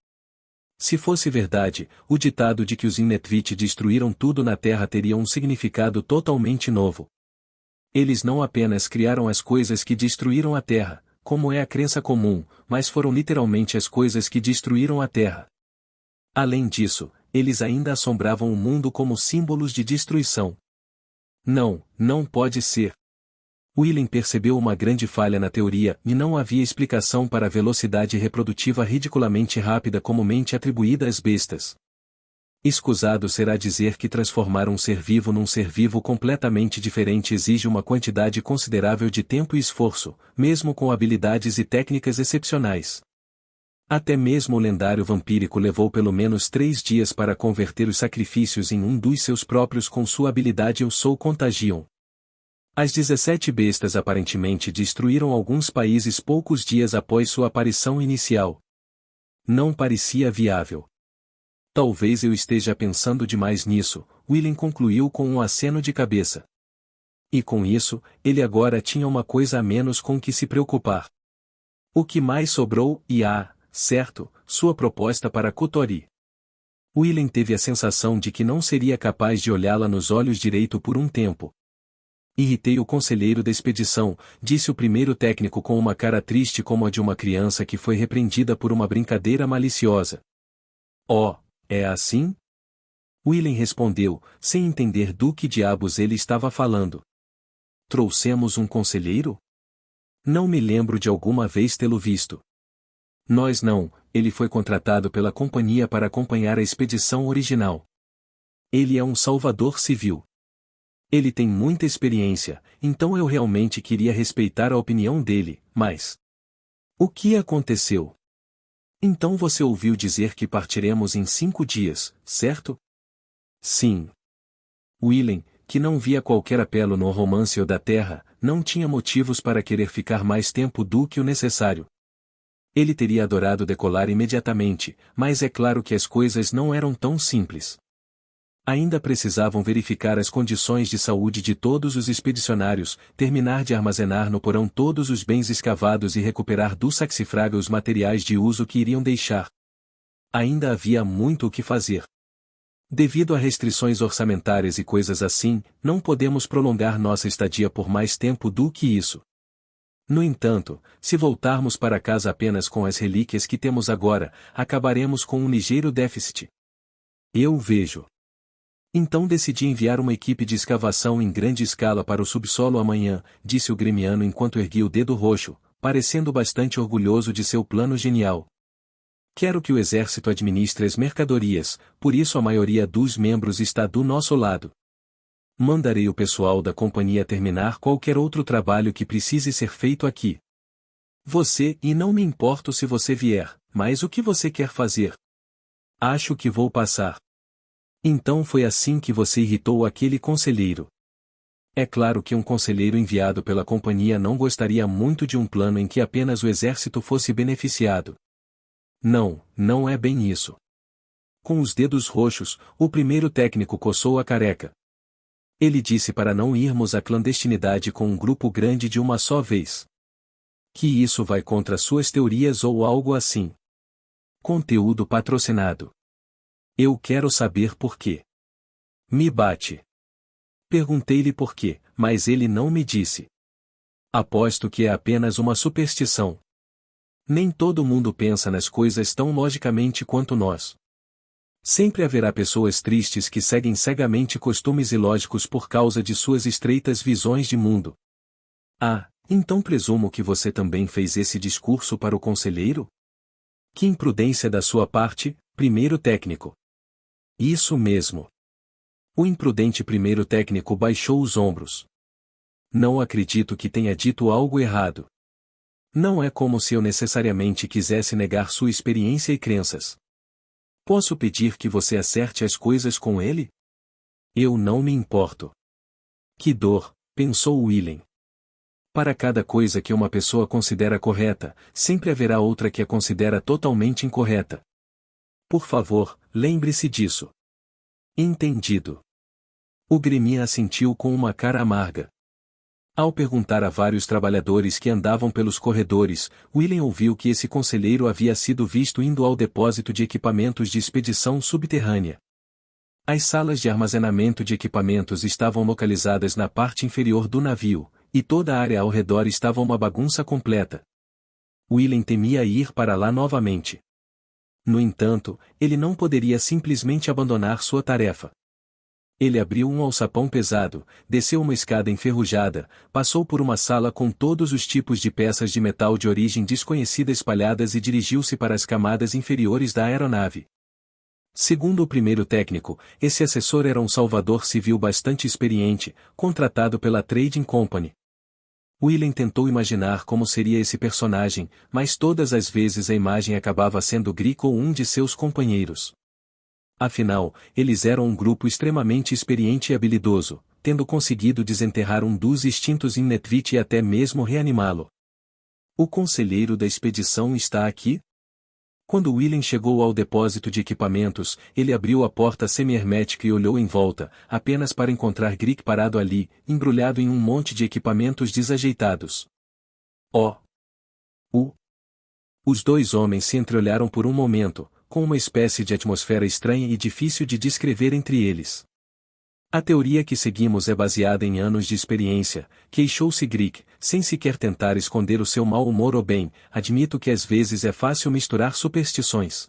Se fosse verdade, o ditado de que os Inetvit destruíram tudo na Terra teria um significado totalmente novo. Eles não apenas criaram as coisas que destruíram a Terra, como é a crença comum, mas foram literalmente as coisas que destruíram a Terra. Além disso, eles ainda assombravam o mundo como símbolos de destruição. Não, não pode ser. Willen percebeu uma grande falha na teoria e não havia explicação para a velocidade reprodutiva ridiculamente rápida comumente atribuída às bestas. Escusado será dizer que transformar um ser vivo num ser vivo completamente diferente exige uma quantidade considerável de tempo e esforço, mesmo com habilidades e técnicas excepcionais. Até mesmo o lendário vampírico levou pelo menos 3 dias para converter os sacrifícios em um dos seus próprios com sua habilidade Eu Sou Contagion. As 17 bestas aparentemente destruíram alguns países poucos dias após sua aparição inicial. Não parecia viável. Talvez eu esteja pensando demais nisso, Willen concluiu com um aceno de cabeça. E com isso, ele agora tinha uma coisa a menos com que se preocupar. O que mais sobrou, certo, sua proposta para Kotori. Willen teve a sensação de que não seria capaz de olhá-la nos olhos direito por um tempo. Irritei o conselheiro da expedição, disse o primeiro técnico com uma cara triste como a de uma criança que foi repreendida por uma brincadeira maliciosa. Oh, é assim? Willen respondeu, sem entender do que diabos ele estava falando. Trouxemos um conselheiro? Não me lembro de alguma vez tê-lo visto. Nós não, ele foi contratado pela companhia para acompanhar a expedição original. Ele é um salvador civil. Ele tem muita experiência, então eu realmente queria respeitar a opinião dele, mas... O que aconteceu? Então você ouviu dizer que partiremos em 5 dias, certo? Sim. Willen, que não via qualquer apelo no romance ou da Terra, não tinha motivos para querer ficar mais tempo do que o necessário. Ele teria adorado decolar imediatamente, mas é claro que as coisas não eram tão simples. Ainda precisavam verificar as condições de saúde de todos os expedicionários, terminar de armazenar no porão todos os bens escavados e recuperar do Saxifraga os materiais de uso que iriam deixar. Ainda havia muito o que fazer. Devido a restrições orçamentárias e coisas assim, não podemos prolongar nossa estadia por mais tempo do que isso. No entanto, se voltarmos para casa apenas com as relíquias que temos agora, acabaremos com um ligeiro déficit. Eu vejo. Então decidi enviar uma equipe de escavação em grande escala para o subsolo amanhã, disse o gremiano enquanto erguia o dedo roxo, parecendo bastante orgulhoso de seu plano genial. Quero que o exército administre as mercadorias, por isso a maioria dos membros está do nosso lado. Mandarei o pessoal da companhia terminar qualquer outro trabalho que precise ser feito aqui. Você, e não me importo se você vier, mas o que você quer fazer? Acho que vou passar. Então foi assim que você irritou aquele conselheiro. É claro que um conselheiro enviado pela companhia não gostaria muito de um plano em que apenas o exército fosse beneficiado. Não, não é bem isso. Com os dedos roxos, o primeiro técnico coçou a careca. Ele disse para não irmos à clandestinidade com um grupo grande de uma só vez. Que isso vai contra suas teorias ou algo assim. Conteúdo patrocinado. Eu quero saber por quê. Me bate. Perguntei-lhe por quê, mas ele não me disse. Aposto que é apenas uma superstição. Nem todo mundo pensa nas coisas tão logicamente quanto nós. Sempre haverá pessoas tristes que seguem cegamente costumes ilógicos por causa de suas estreitas visões de mundo. Ah, então presumo que você também fez esse discurso para o conselheiro? Que imprudência da sua parte, primeiro técnico. Isso mesmo. O imprudente primeiro técnico baixou os ombros. Não acredito que tenha dito algo errado. Não é como se eu necessariamente quisesse negar sua experiência e crenças. Posso pedir que você acerte as coisas com ele? Eu não me importo. Que dor, pensou William. Para cada coisa que uma pessoa considera correta, sempre haverá outra que a considera totalmente incorreta. Por favor, lembre-se disso. Entendido. O Gremia assentiu com uma cara amarga. Ao perguntar a vários trabalhadores que andavam pelos corredores, William ouviu que esse conselheiro havia sido visto indo ao depósito de equipamentos de expedição subterrânea. As salas de armazenamento de equipamentos estavam localizadas na parte inferior do navio, e toda a área ao redor estava uma bagunça completa. William temia ir para lá novamente. No entanto, ele não poderia simplesmente abandonar sua tarefa. Ele abriu um alçapão pesado, desceu uma escada enferrujada, passou por uma sala com todos os tipos de peças de metal de origem desconhecida espalhadas e dirigiu-se para as camadas inferiores da aeronave. Segundo o primeiro técnico, esse assessor era um salvador civil bastante experiente, contratado pela Trading Company. William tentou imaginar como seria esse personagem, mas todas as vezes a imagem acabava sendo Grick ou um de seus companheiros. Afinal, eles eram um grupo extremamente experiente e habilidoso, tendo conseguido desenterrar um dos extintos Innetvit e até mesmo reanimá-lo. O conselheiro da expedição está aqui? Quando William chegou ao depósito de equipamentos, ele abriu a porta semi-hermética e olhou em volta, apenas para encontrar Grick parado ali, embrulhado em um monte de equipamentos desajeitados. Os dois homens se entreolharam por um momento, com uma espécie de atmosfera estranha e difícil de descrever entre eles. A teoria que seguimos é baseada em anos de experiência, queixou-se Grick, sem sequer tentar esconder o seu mau humor ou bem, admito que às vezes é fácil misturar superstições.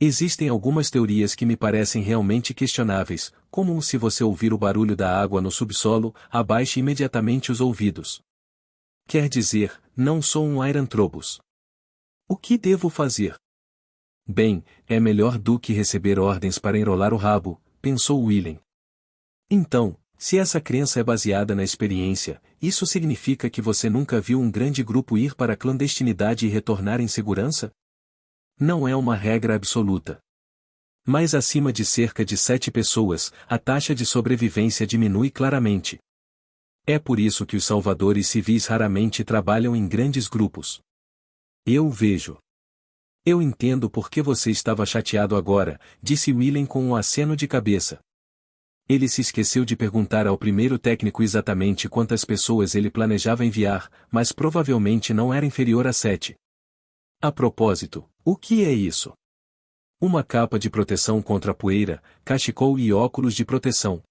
Existem algumas teorias que me parecem realmente questionáveis, como se você ouvir o barulho da água no subsolo, abaixe imediatamente os ouvidos. Quer dizer, não sou um Irantrobus. O que devo fazer? Bem, é melhor do que receber ordens para enrolar o rabo, pensou William. Então, se essa crença é baseada na experiência, isso significa que você nunca viu um grande grupo ir para a clandestinidade e retornar em segurança? Não é uma regra absoluta. Mas acima de cerca de 7 pessoas, a taxa de sobrevivência diminui claramente. É por isso que os salvadores civis raramente trabalham em grandes grupos. Eu vejo. Eu entendo por que você estava chateado agora, disse William com um aceno de cabeça. Ele se esqueceu de perguntar ao primeiro técnico exatamente quantas pessoas ele planejava enviar, mas provavelmente não era inferior a 7. A propósito, o que é isso? Uma capa de proteção contra poeira, cachecol e óculos de proteção.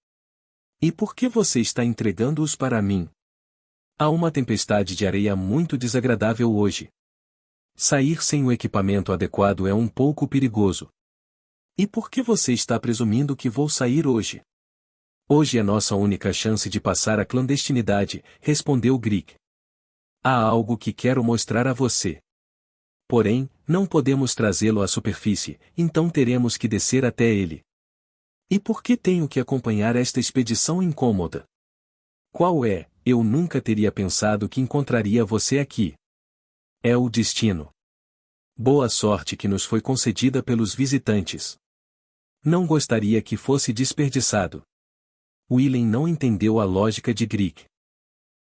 E por que você está entregando-os para mim? Há uma tempestade de areia muito desagradável hoje. Sair sem o equipamento adequado é um pouco perigoso. E por que você está presumindo que vou sair hoje? Hoje é nossa única chance de passar a clandestinidade, respondeu Grick. Há algo que quero mostrar a você. Porém, não podemos trazê-lo à superfície, então teremos que descer até ele. E por que tenho que acompanhar esta expedição incômoda? Qual é? Eu nunca teria pensado que encontraria você aqui. É o destino. Boa sorte que nos foi concedida pelos visitantes. Não gostaria que fosse desperdiçado. William não entendeu a lógica de Grick.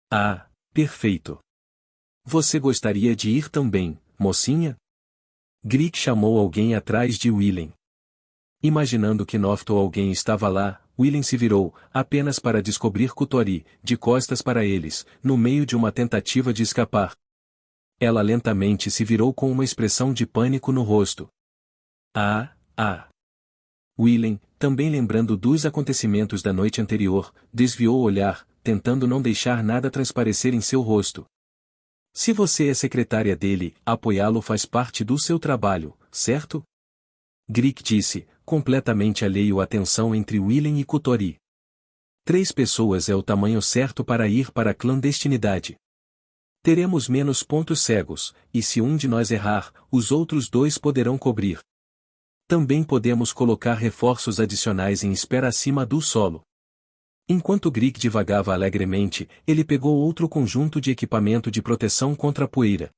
Ah, perfeito. Você gostaria de ir também, mocinha? Grick chamou alguém atrás de William. Imaginando que Noft ou alguém estava lá, William se virou, apenas para descobrir Kutori, de costas para eles, no meio de uma tentativa de escapar. Ela lentamente se virou com uma expressão de pânico no rosto. William, também lembrando dos acontecimentos da noite anterior, desviou o olhar, tentando não deixar nada transparecer em seu rosto. Se você é secretária dele, apoiá-lo faz parte do seu trabalho, certo? Grick disse, completamente alheio à tensão entre William e Kutori. 3 pessoas é o tamanho certo para ir para a clandestinidade. Teremos menos pontos cegos, e se um de nós errar, os outros 2 poderão cobrir. Também podemos colocar reforços adicionais em espera acima do solo. Enquanto Grick divagava alegremente, ele pegou outro conjunto de equipamento de proteção contra a poeira.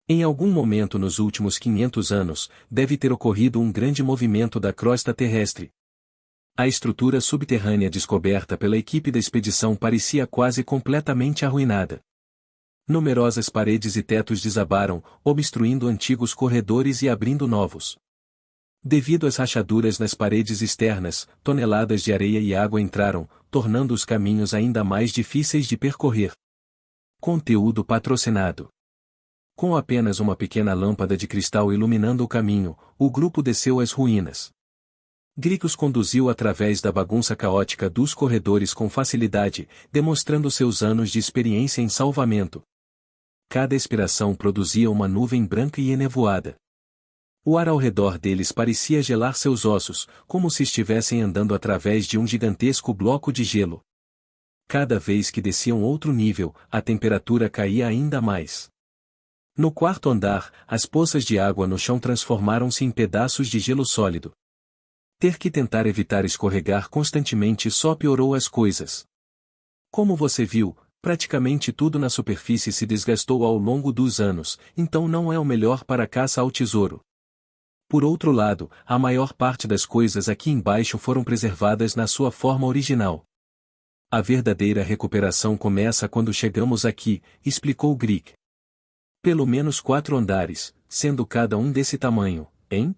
Em algum momento nos últimos 500 anos, deve ter ocorrido um grande movimento da crosta terrestre. A estrutura subterrânea descoberta pela equipe da expedição parecia quase completamente arruinada. Numerosas paredes e tetos desabaram, obstruindo antigos corredores e abrindo novos. Devido às rachaduras nas paredes externas, toneladas de areia e água entraram, tornando os caminhos ainda mais difíceis de percorrer. Conteúdo patrocinado. Com apenas uma pequena lâmpada de cristal iluminando o caminho, o grupo desceu as ruínas. Grick os conduziu através da bagunça caótica dos corredores com facilidade, demonstrando seus anos de experiência em salvamento. Cada expiração produzia uma nuvem branca e enevoada. O ar ao redor deles parecia gelar seus ossos, como se estivessem andando através de um gigantesco bloco de gelo. Cada vez que desciam outro nível, a temperatura caía ainda mais. No quarto andar, as poças de água no chão transformaram-se em pedaços de gelo sólido. Ter que tentar evitar escorregar constantemente só piorou as coisas. Como você viu, praticamente tudo na superfície se desgastou ao longo dos anos, então não é o melhor para a caça ao tesouro. Por outro lado, a maior parte das coisas aqui embaixo foram preservadas na sua forma original. A verdadeira recuperação começa quando chegamos aqui, explicou Grick. Pelo menos 4 andares, sendo cada um desse tamanho, hein?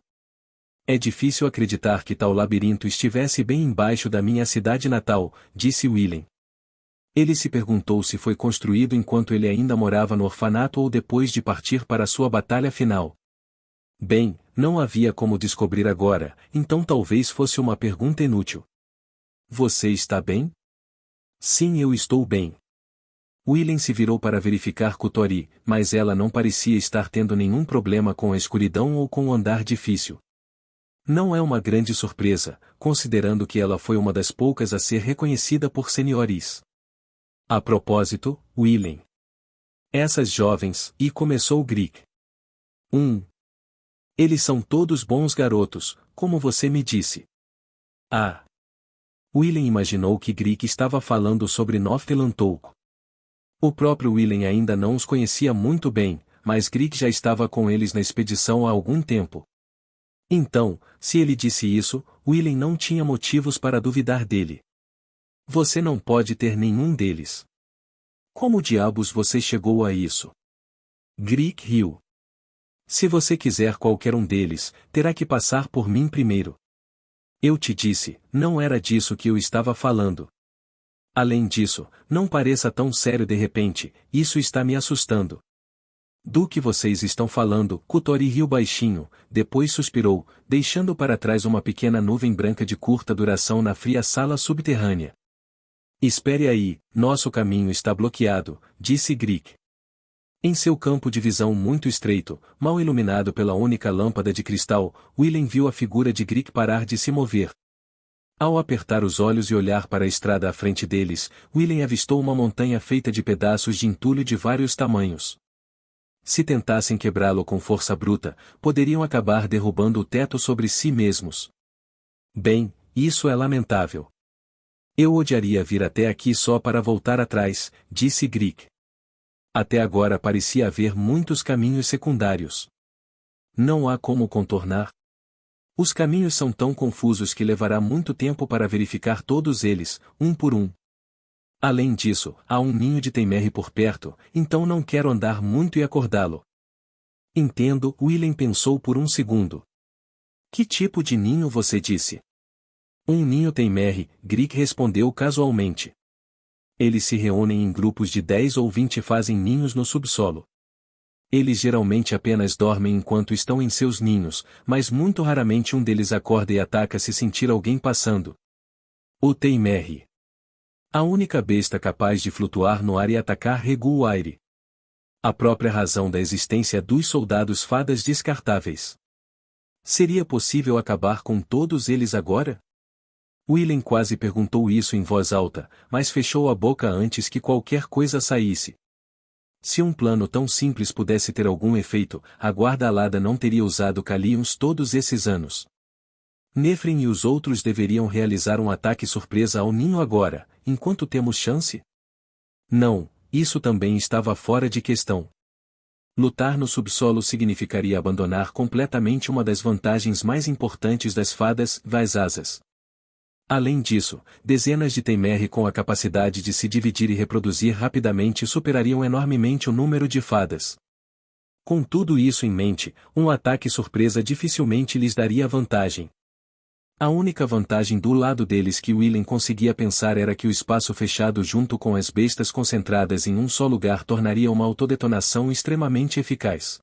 É difícil acreditar que tal labirinto estivesse bem embaixo da minha cidade natal, disse Willem. Ele se perguntou se foi construído enquanto ele ainda morava no orfanato ou depois de partir para sua batalha final. Bem, não havia como descobrir agora, então talvez fosse uma pergunta inútil. Você está bem? Sim, eu estou bem. Willem se virou para verificar Kutori, mas ela não parecia estar tendo nenhum problema com a escuridão ou com o andar difícil. Não é uma grande surpresa, considerando que ela foi uma das poucas a ser reconhecida por senhores. A propósito, Willem. Essas jovens, e começou Grick. Eles são todos bons garotos, como você me disse. Ah. Willem imaginou que Grick estava falando sobre Noftelantouk. O próprio Willem ainda não os conhecia muito bem, mas Grick já estava com eles na expedição há algum tempo. Então, se ele disse isso, Willem não tinha motivos para duvidar dele. Você não pode ter nenhum deles. Como diabos você chegou a isso? Grick riu. Se você quiser qualquer um deles, terá que passar por mim primeiro. Eu te disse, não era disso que eu estava falando. Além disso, não pareça tão sério de repente, isso está me assustando. Do que vocês estão falando? Kutori riu baixinho, depois suspirou, deixando para trás uma pequena nuvem branca de curta duração na fria sala subterrânea. Espere aí, nosso caminho está bloqueado, disse Grick. Em seu campo de visão muito estreito, mal iluminado pela única lâmpada de cristal, Willem viu a figura de Grick parar de se mover. Ao apertar os olhos e olhar para a estrada à frente deles, Willem avistou uma montanha feita de pedaços de entulho de vários tamanhos. Se tentassem quebrá-lo com força bruta, poderiam acabar derrubando o teto sobre si mesmos. Bem, isso é lamentável. Eu odiaria vir até aqui só para voltar atrás, disse Grick. Até agora parecia haver muitos caminhos secundários. Não há como contornar. Os caminhos são tão confusos que levará muito tempo para verificar todos eles, um por um. Além disso, há um ninho de Teimerre por perto, então não quero andar muito e acordá-lo. Entendo, Willem pensou por um segundo. Que tipo de ninho você disse? Um ninho Teimerre, Grick respondeu casualmente. Eles se reúnem em grupos de 10 ou 20 e fazem ninhos no subsolo. Eles geralmente apenas dormem enquanto estão em seus ninhos, mas muito raramente um deles acorda e ataca se sentir alguém passando. O Teimerre. A única besta capaz de flutuar no ar e atacar Reguaire. A própria razão da existência dos soldados fadas descartáveis. Seria possível acabar com todos eles agora? Willem quase perguntou isso em voz alta, mas fechou a boca antes que qualquer coisa saísse. Se um plano tão simples pudesse ter algum efeito, a guarda alada não teria usado Calions todos esses anos. Nefrin e os outros deveriam realizar um ataque surpresa ao ninho agora, enquanto temos chance? Não, isso também estava fora de questão. Lutar no subsolo significaria abandonar completamente uma das vantagens mais importantes das fadas, das asas. Além disso, dezenas de Temeri com a capacidade de se dividir e reproduzir rapidamente superariam enormemente o número de fadas. Com tudo isso em mente, um ataque surpresa dificilmente lhes daria vantagem. A única vantagem do lado deles que Willen conseguia pensar era que o espaço fechado junto com as bestas concentradas em um só lugar tornaria uma autodetonação extremamente eficaz.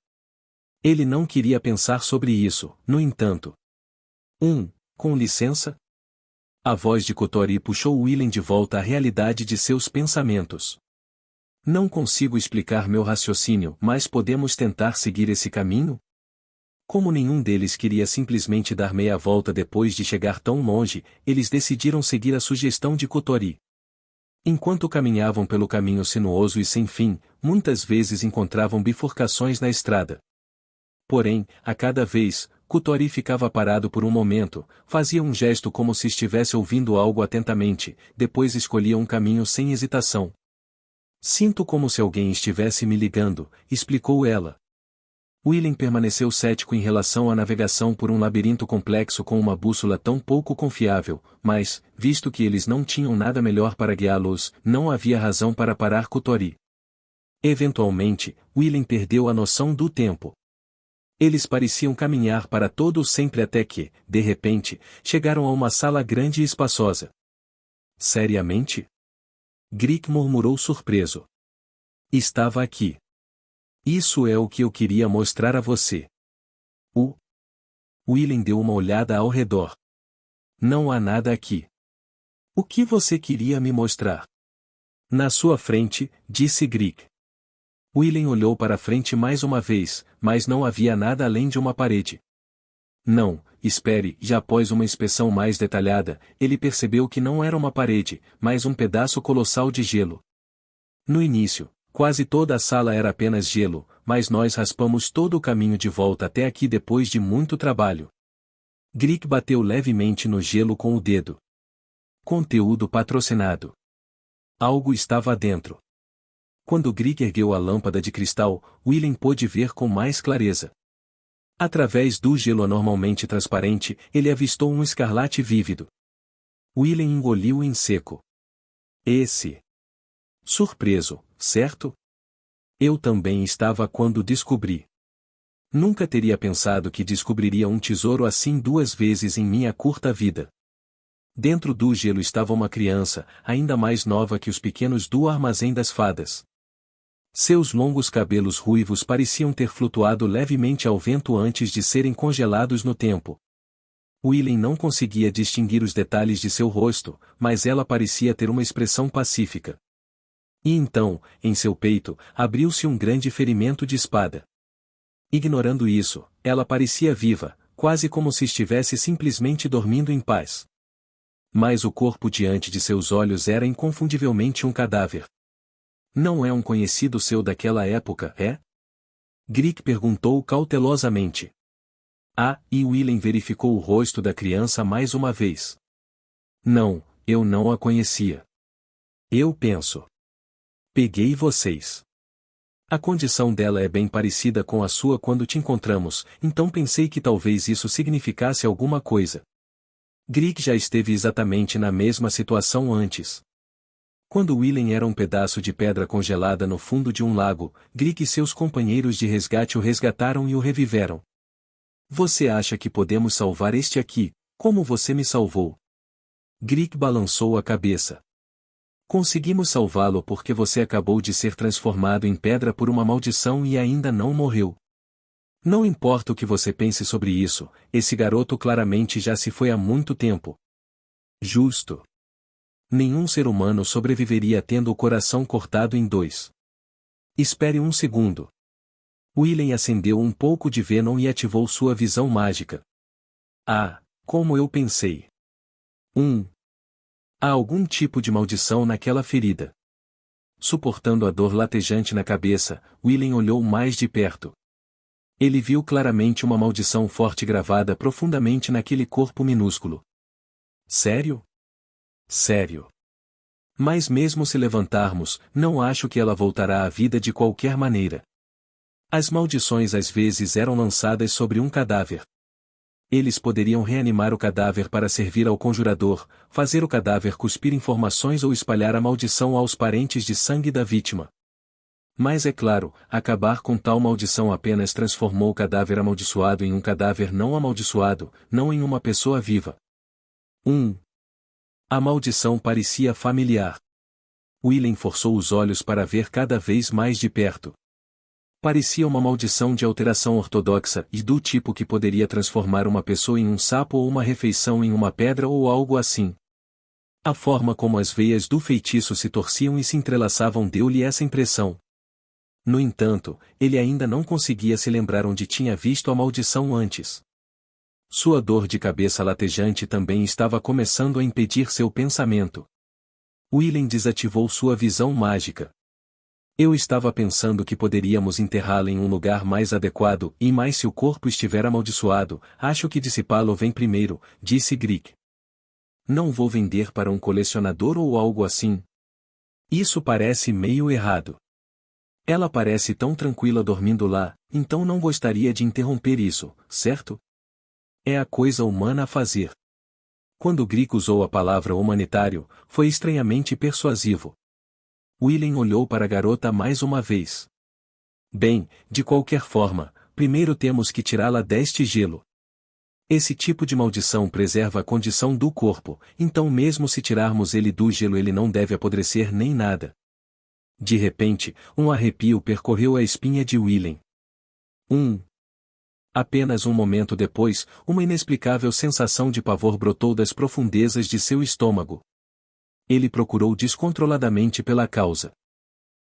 Ele não queria pensar sobre isso, no entanto. Com licença? A voz de Kotori puxou Willen de volta à realidade de seus pensamentos. Não consigo explicar meu raciocínio, mas podemos tentar seguir esse caminho? Como nenhum deles queria simplesmente dar meia volta depois de chegar tão longe, eles decidiram seguir a sugestão de Kotori. Enquanto caminhavam pelo caminho sinuoso e sem fim, muitas vezes encontravam bifurcações na estrada. Porém, a cada vez, Kotori ficava parado por um momento, fazia um gesto como se estivesse ouvindo algo atentamente, depois escolhia um caminho sem hesitação. Sinto como se alguém estivesse me ligando, explicou ela. Willen permaneceu cético em relação à navegação por um labirinto complexo com uma bússola tão pouco confiável, mas, visto que eles não tinham nada melhor para guiá-los, não havia razão para parar Kotori. Eventualmente, Willen perdeu a noção do tempo. Eles pareciam caminhar para todo o sempre até que, de repente, chegaram a uma sala grande e espaçosa. Seriamente? Grick murmurou surpreso. Estava aqui. Isso é o que eu queria mostrar a você. Willen deu uma olhada ao redor. Não há nada aqui. O que você queria me mostrar? Na sua frente, disse Grick. Willen olhou para a frente mais uma vez, mas não havia nada além de uma parede. Não, espere, já após uma inspeção mais detalhada, ele percebeu que não era uma parede, mas um pedaço colossal de gelo. No início, quase toda a sala era apenas gelo, mas nós raspamos todo o caminho de volta até aqui depois de muito trabalho. Grick bateu levemente no gelo com o dedo. Conteúdo patrocinado. Algo estava dentro. Quando Grick ergueu a lâmpada de cristal, Willen pôde ver com mais clareza. Através do gelo anormalmente transparente, ele avistou um escarlate vívido. Willen engoliu em seco. Surpreso, certo? Eu também estava quando descobri. Nunca teria pensado que descobriria um tesouro assim 2 vezes em minha curta vida. Dentro do gelo estava uma criança, ainda mais nova que os pequenos do Armazém das Fadas. Seus longos cabelos ruivos pareciam ter flutuado levemente ao vento antes de serem congelados no tempo. Willen não conseguia distinguir os detalhes de seu rosto, mas ela parecia ter uma expressão pacífica. E então, em seu peito, abriu-se um grande ferimento de espada. Ignorando isso, ela parecia viva, quase como se estivesse simplesmente dormindo em paz. Mas o corpo diante de seus olhos era inconfundivelmente um cadáver. Não é um conhecido seu daquela época, é? Grick perguntou cautelosamente. E Willen verificou o rosto da criança mais uma vez. Não, eu não a conhecia. Eu penso. Peguei vocês. A condição dela é bem parecida com a sua quando te encontramos, então pensei que talvez isso significasse alguma coisa. Grick já esteve exatamente na mesma situação antes. Quando Willen era um pedaço de pedra congelada no fundo de um lago, Grick e seus companheiros de resgate o resgataram e o reviveram. Você acha que podemos salvar este aqui, como você me salvou? Grick balançou a cabeça. Conseguimos salvá-lo porque você acabou de ser transformado em pedra por uma maldição e ainda não morreu. Não importa o que você pense sobre isso, esse garoto claramente já se foi há muito tempo. Justo. Nenhum ser humano sobreviveria tendo o coração cortado em 2. Espere um segundo. Willen acendeu um pouco de Venom e ativou sua visão mágica. Como eu pensei. Há algum tipo de maldição naquela ferida. Suportando a dor latejante na cabeça, Willen olhou mais de perto. Ele viu claramente uma maldição forte gravada profundamente naquele corpo minúsculo. Sério? Sério. Mas mesmo se levantarmos, não acho que ela voltará à vida de qualquer maneira. As maldições às vezes eram lançadas sobre um cadáver. Eles poderiam reanimar o cadáver para servir ao conjurador, fazer o cadáver cuspir informações ou espalhar a maldição aos parentes de sangue da vítima. Mas é claro, acabar com tal maldição apenas transformou o cadáver amaldiçoado em um cadáver não amaldiçoado, não em uma pessoa viva. 1. A maldição parecia familiar. Willem forçou os olhos para ver cada vez mais de perto. Parecia uma maldição de alteração ortodoxa e do tipo que poderia transformar uma pessoa em um sapo ou uma refeição em uma pedra ou algo assim. A forma como as veias do feitiço se torciam e se entrelaçavam deu-lhe essa impressão. No entanto, ele ainda não conseguia se lembrar onde tinha visto a maldição antes. Sua dor de cabeça latejante também estava começando a impedir seu pensamento. Willem desativou sua visão mágica. Eu estava pensando que poderíamos enterrá-la em um lugar mais adequado, e mais se o corpo estiver amaldiçoado, acho que dissipá-lo vem primeiro, disse Grick. Não vou vender para um colecionador ou algo assim. Isso parece meio errado. Ela parece tão tranquila dormindo lá, então não gostaria de interromper isso, certo? É a coisa humana a fazer. Quando Grick usou a palavra humanitário, foi estranhamente persuasivo. Willem olhou para a garota mais uma vez. Bem, de qualquer forma, primeiro temos que tirá-la deste gelo. Esse tipo de maldição preserva a condição do corpo, então mesmo se tirarmos ele do gelo ele não deve apodrecer nem nada. De repente, um arrepio percorreu a espinha de Willem. Apenas um momento depois, uma inexplicável sensação de pavor brotou das profundezas de seu estômago. Ele procurou descontroladamente pela causa.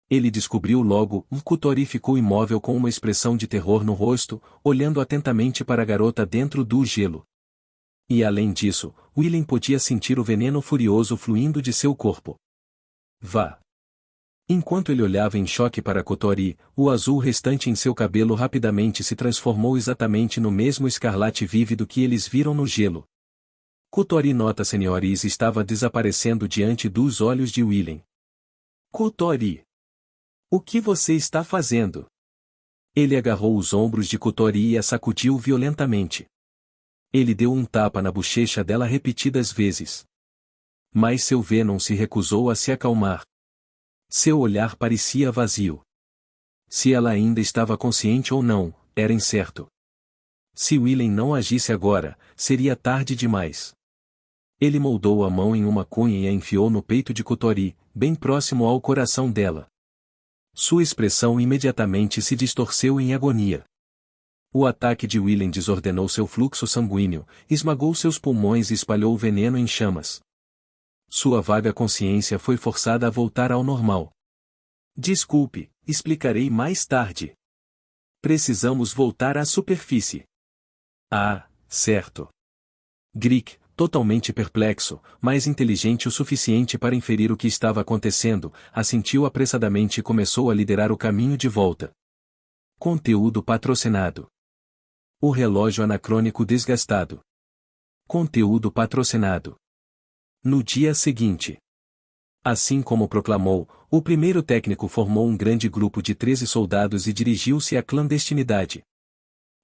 Ele descobriu logo, Kotori ficou imóvel com uma expressão de terror no rosto, olhando atentamente para a garota dentro do gelo. E além disso, Willem podia sentir o veneno furioso fluindo de seu corpo. Vá! Enquanto ele olhava em choque para Kotori, o azul restante em seu cabelo rapidamente se transformou exatamente no mesmo escarlate vívido que eles viram no gelo. Kotori nota senhores estava desaparecendo diante dos olhos de Willem. Kotori! O que você está fazendo? Ele agarrou os ombros de Kotori e a sacudiu violentamente. Ele deu um tapa na bochecha dela repetidas vezes. Mas seu Venom se recusou a se acalmar. Seu olhar parecia vazio. Se ela ainda estava consciente ou não, era incerto. Se Willem não agisse agora, seria tarde demais. Ele moldou a mão em uma cunha e a enfiou no peito de Kotori, bem próximo ao coração dela. Sua expressão imediatamente se distorceu em agonia. O ataque de Willem desordenou seu fluxo sanguíneo, esmagou seus pulmões e espalhou o veneno em chamas. Sua vaga consciência foi forçada a voltar ao normal. Desculpe, explicarei mais tarde. Precisamos voltar à superfície. Ah, certo. Grick, totalmente perplexo, mas inteligente o suficiente para inferir o que estava acontecendo, assentiu apressadamente e começou a liderar o caminho de volta. Conteúdo patrocinado. O relógio anacrônico desgastado. Conteúdo patrocinado. No dia seguinte. Assim como proclamou, o primeiro técnico formou um grande grupo de 13 soldados e dirigiu-se à clandestinidade.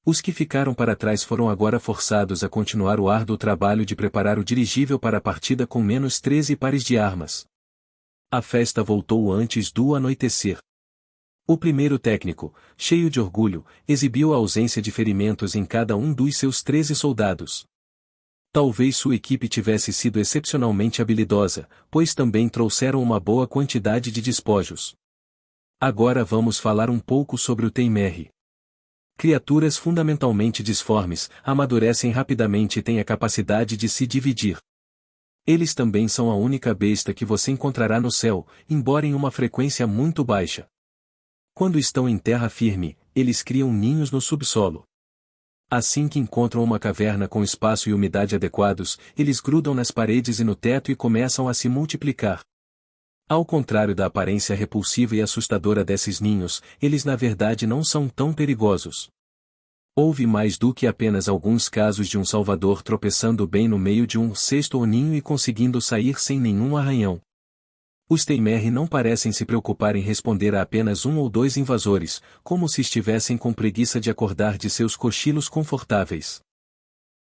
Os que ficaram para trás foram agora forçados a continuar o árduo trabalho de preparar o dirigível para a partida com menos 13 pares de armas. A festa voltou antes do anoitecer. O primeiro técnico, cheio de orgulho, exibiu a ausência de ferimentos em cada um dos seus 13 soldados. Talvez sua equipe tivesse sido excepcionalmente habilidosa, pois também trouxeram uma boa quantidade de despojos. Agora vamos falar um pouco sobre o Temeri. Criaturas fundamentalmente disformes, amadurecem rapidamente e têm a capacidade de se dividir. Eles também são a única besta que você encontrará no céu, embora em uma frequência muito baixa. Quando estão em terra firme, eles criam ninhos no subsolo. Assim que encontram uma caverna com espaço e umidade adequados, eles grudam nas paredes e no teto e começam a se multiplicar. Ao contrário da aparência repulsiva e assustadora desses ninhos, eles na verdade não são tão perigosos. Houve mais do que apenas alguns casos de um salvador tropeçando bem no meio de um cesto ou ninho e conseguindo sair sem nenhum arranhão. Os Temeri não parecem se preocupar em responder a apenas um ou dois invasores, como se estivessem com preguiça de acordar de seus cochilos confortáveis.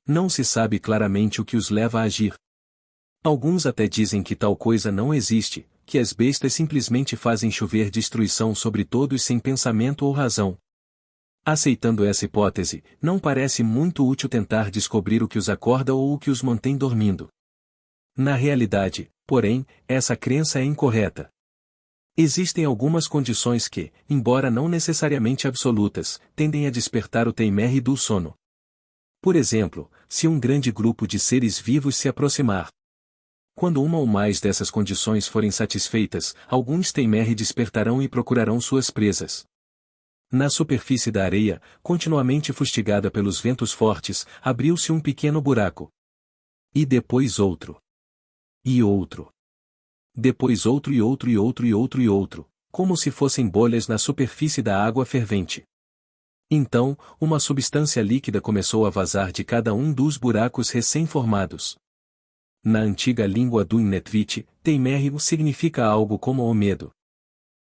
Não se sabe claramente o que os leva a agir. Alguns até dizem que tal coisa não existe, que as bestas simplesmente fazem chover destruição sobre todos sem pensamento ou razão. Aceitando essa hipótese, não parece muito útil tentar descobrir o que os acorda ou o que os mantém dormindo. Na realidade, porém, essa crença é incorreta. Existem algumas condições que, embora não necessariamente absolutas, tendem a despertar o Teimerri do sono. Por exemplo, se um grande grupo de seres vivos se aproximar. Quando uma ou mais dessas condições forem satisfeitas, alguns Teimerri despertarão e procurarão suas presas. Na superfície da areia, continuamente fustigada pelos ventos fortes, abriu-se um pequeno buraco. E depois outro. E outro. Depois outro e outro e outro e outro e outro, como se fossem bolhas na superfície da água fervente. Então, uma substância líquida começou a vazar de cada um dos buracos recém-formados. Na antiga língua do Inuit, Teimerri significa algo como o medo.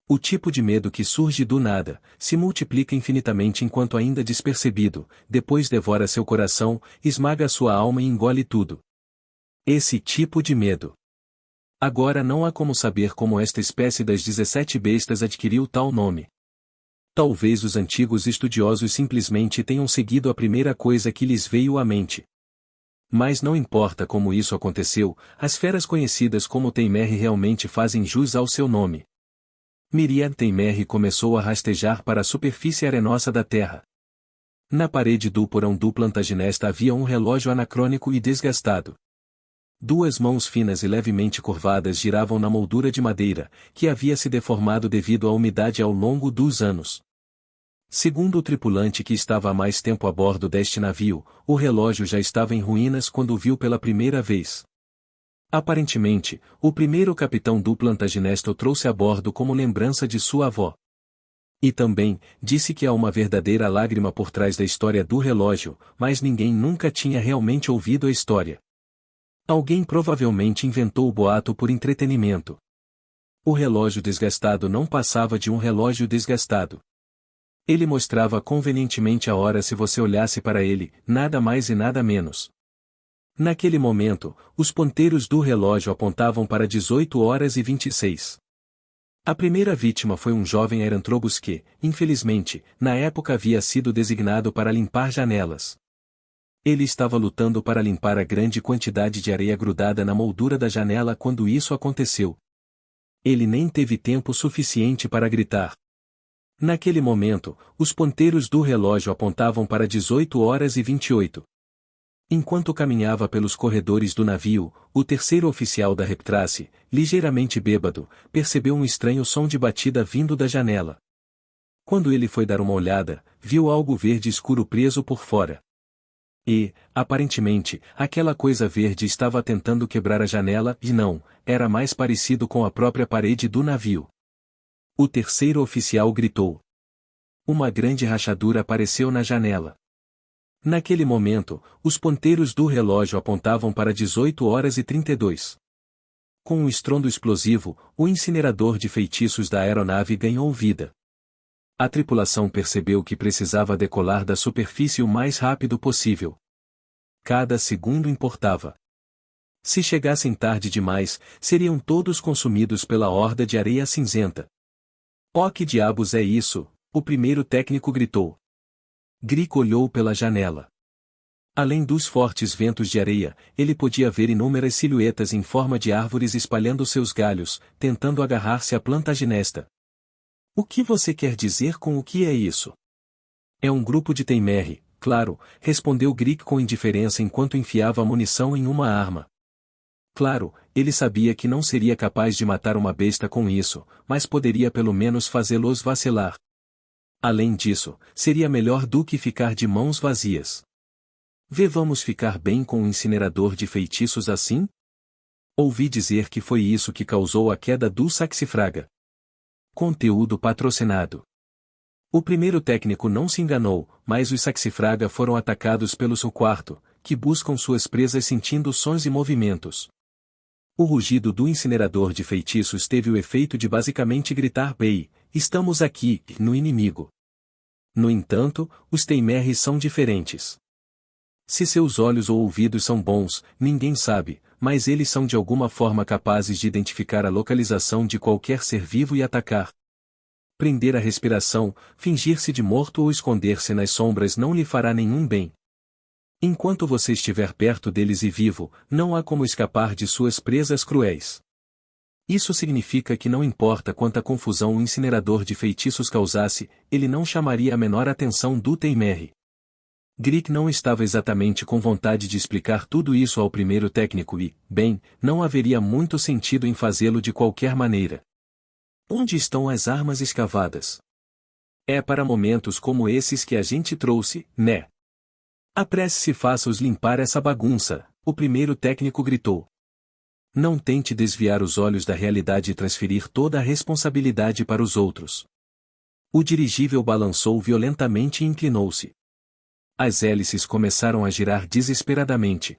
O tipo de medo que surge do nada, se multiplica infinitamente enquanto ainda despercebido, depois devora seu coração, esmaga sua alma e engole tudo. Esse tipo de medo. Agora não há como saber como esta espécie das 17 bestas adquiriu tal nome. Talvez os antigos estudiosos simplesmente tenham seguido a primeira coisa que lhes veio à mente. Mas não importa como isso aconteceu, as feras conhecidas como Teimerri realmente fazem jus ao seu nome. Miriam Teimerri começou a rastejar para a superfície arenosa da terra. Na parede do porão do Plantagenesta havia um relógio anacrônico e desgastado. Duas mãos finas e levemente curvadas giravam na moldura de madeira, que havia se deformado devido à umidade ao longo dos anos. Segundo o tripulante que estava há mais tempo a bordo deste navio, o relógio já estava em ruínas quando o viu pela primeira vez. Aparentemente, o primeiro capitão do Plantagenesto o trouxe a bordo como lembrança de sua avó. E também, disse que há uma verdadeira lágrima por trás da história do relógio, mas ninguém nunca tinha realmente ouvido a história. Alguém provavelmente inventou o boato por entretenimento. O relógio desgastado não passava de um relógio desgastado. Ele mostrava convenientemente a hora se você olhasse para ele, nada mais e nada menos. Naquele momento, os ponteiros do relógio apontavam para 18h26. A primeira vítima foi um jovem Erantrobus que, infelizmente, na época havia sido designado para limpar janelas. Ele estava lutando para limpar a grande quantidade de areia grudada na moldura da janela quando isso aconteceu. Ele nem teve tempo suficiente para gritar. Naquele momento, os ponteiros do relógio apontavam para 18h28. Enquanto caminhava pelos corredores do navio, o terceiro oficial da Reptrace, ligeiramente bêbado, percebeu um estranho som de batida vindo da janela. Quando ele foi dar uma olhada, viu algo verde escuro preso por fora. E, aparentemente, aquela coisa verde estava tentando quebrar a janela e não, era mais parecido com a própria parede do navio. O terceiro oficial gritou. Uma grande rachadura apareceu na janela. Naquele momento, os ponteiros do relógio apontavam para 18h32. Com um estrondo explosivo, o incinerador de feitiços da aeronave ganhou vida. A tripulação percebeu que precisava decolar da superfície o mais rápido possível. Cada segundo importava. Se chegassem tarde demais, seriam todos consumidos pela horda de areia cinzenta. Oh, que diabos é isso? O primeiro técnico gritou. Grick olhou pela janela. Além dos fortes ventos de areia, ele podia ver inúmeras silhuetas em forma de árvores espalhando seus galhos, tentando agarrar-se à Plantagenesta. O que você quer dizer com o que é isso? É um grupo de Teimerri, claro, respondeu Grick com indiferença enquanto enfiava a munição em uma arma. Claro, ele sabia que não seria capaz de matar uma besta com isso, mas poderia pelo menos fazê-los vacilar. Além disso, seria melhor do que ficar de mãos vazias. Vamos ficar bem com um incinerador de feitiços assim? Ouvi dizer que foi isso que causou a queda do Saxifraga. Conteúdo patrocinado. O primeiro técnico não se enganou, mas os Saxifraga foram atacados pelo seu quarto, que buscam suas presas sentindo sons e movimentos. O rugido do incinerador de feitiços teve o efeito de basicamente gritar "Bem, estamos aqui", no inimigo. No entanto, os Teimerri são diferentes. Se seus olhos ou ouvidos são bons, ninguém sabe, mas eles são de alguma forma capazes de identificar a localização de qualquer ser vivo e atacar. Prender a respiração, fingir-se de morto ou esconder-se nas sombras não lhe fará nenhum bem. Enquanto você estiver perto deles e vivo, não há como escapar de suas presas cruéis. Isso significa que não importa quanta confusão o incinerador de feitiços causasse, ele não chamaria a menor atenção do Teimerre. Grick não estava exatamente com vontade de explicar tudo isso ao primeiro técnico e, bem, não haveria muito sentido em fazê-lo de qualquer maneira. Onde estão as armas escavadas? É para momentos como esses que a gente trouxe, né? Apresse-se e faça-os limpar essa bagunça, o primeiro técnico gritou. Não tente desviar os olhos da realidade e transferir toda a responsabilidade para os outros. O dirigível balançou violentamente e inclinou-se. As hélices começaram a girar desesperadamente.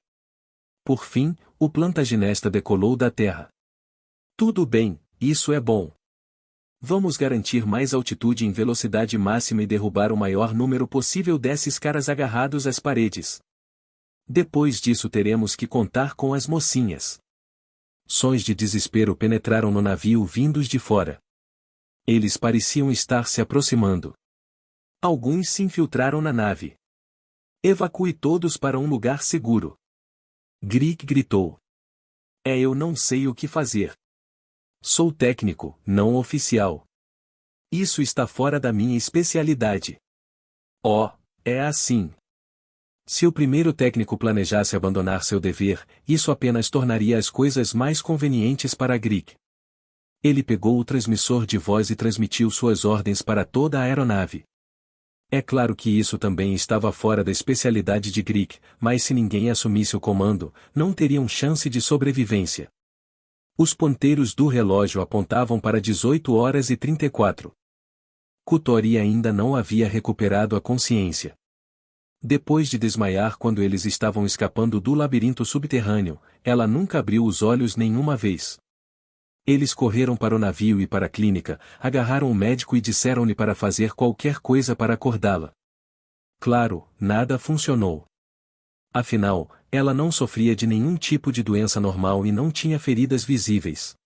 Por fim, o plantaginesta decolou da terra. Tudo bem, isso é bom. Vamos garantir mais altitude em velocidade máxima e derrubar o maior número possível desses caras agarrados às paredes. Depois disso teremos que contar com as mocinhas. Sons de desespero penetraram no navio vindos de fora. Eles pareciam estar se aproximando. Alguns se infiltraram na nave. Evacue todos para um lugar seguro. Grick gritou. Eu não sei o que fazer. Sou técnico, não oficial. Isso está fora da minha especialidade. Oh, é assim. Se o primeiro técnico planejasse abandonar seu dever, isso apenas tornaria as coisas mais convenientes para Grick. Ele pegou o transmissor de voz e transmitiu suas ordens para toda a aeronave. É claro que isso também estava fora da especialidade de Grick, mas se ninguém assumisse o comando, não teriam chance de sobrevivência. Os ponteiros do relógio apontavam para 18h34. Kutori ainda não havia recuperado a consciência. Depois de desmaiar quando eles estavam escapando do labirinto subterrâneo, ela nunca abriu os olhos nenhuma vez. Eles correram para o navio e para a clínica, agarraram o médico e disseram-lhe para fazer qualquer coisa para acordá-la. Claro, nada funcionou. Afinal, ela não sofria de nenhum tipo de doença normal e não tinha feridas visíveis.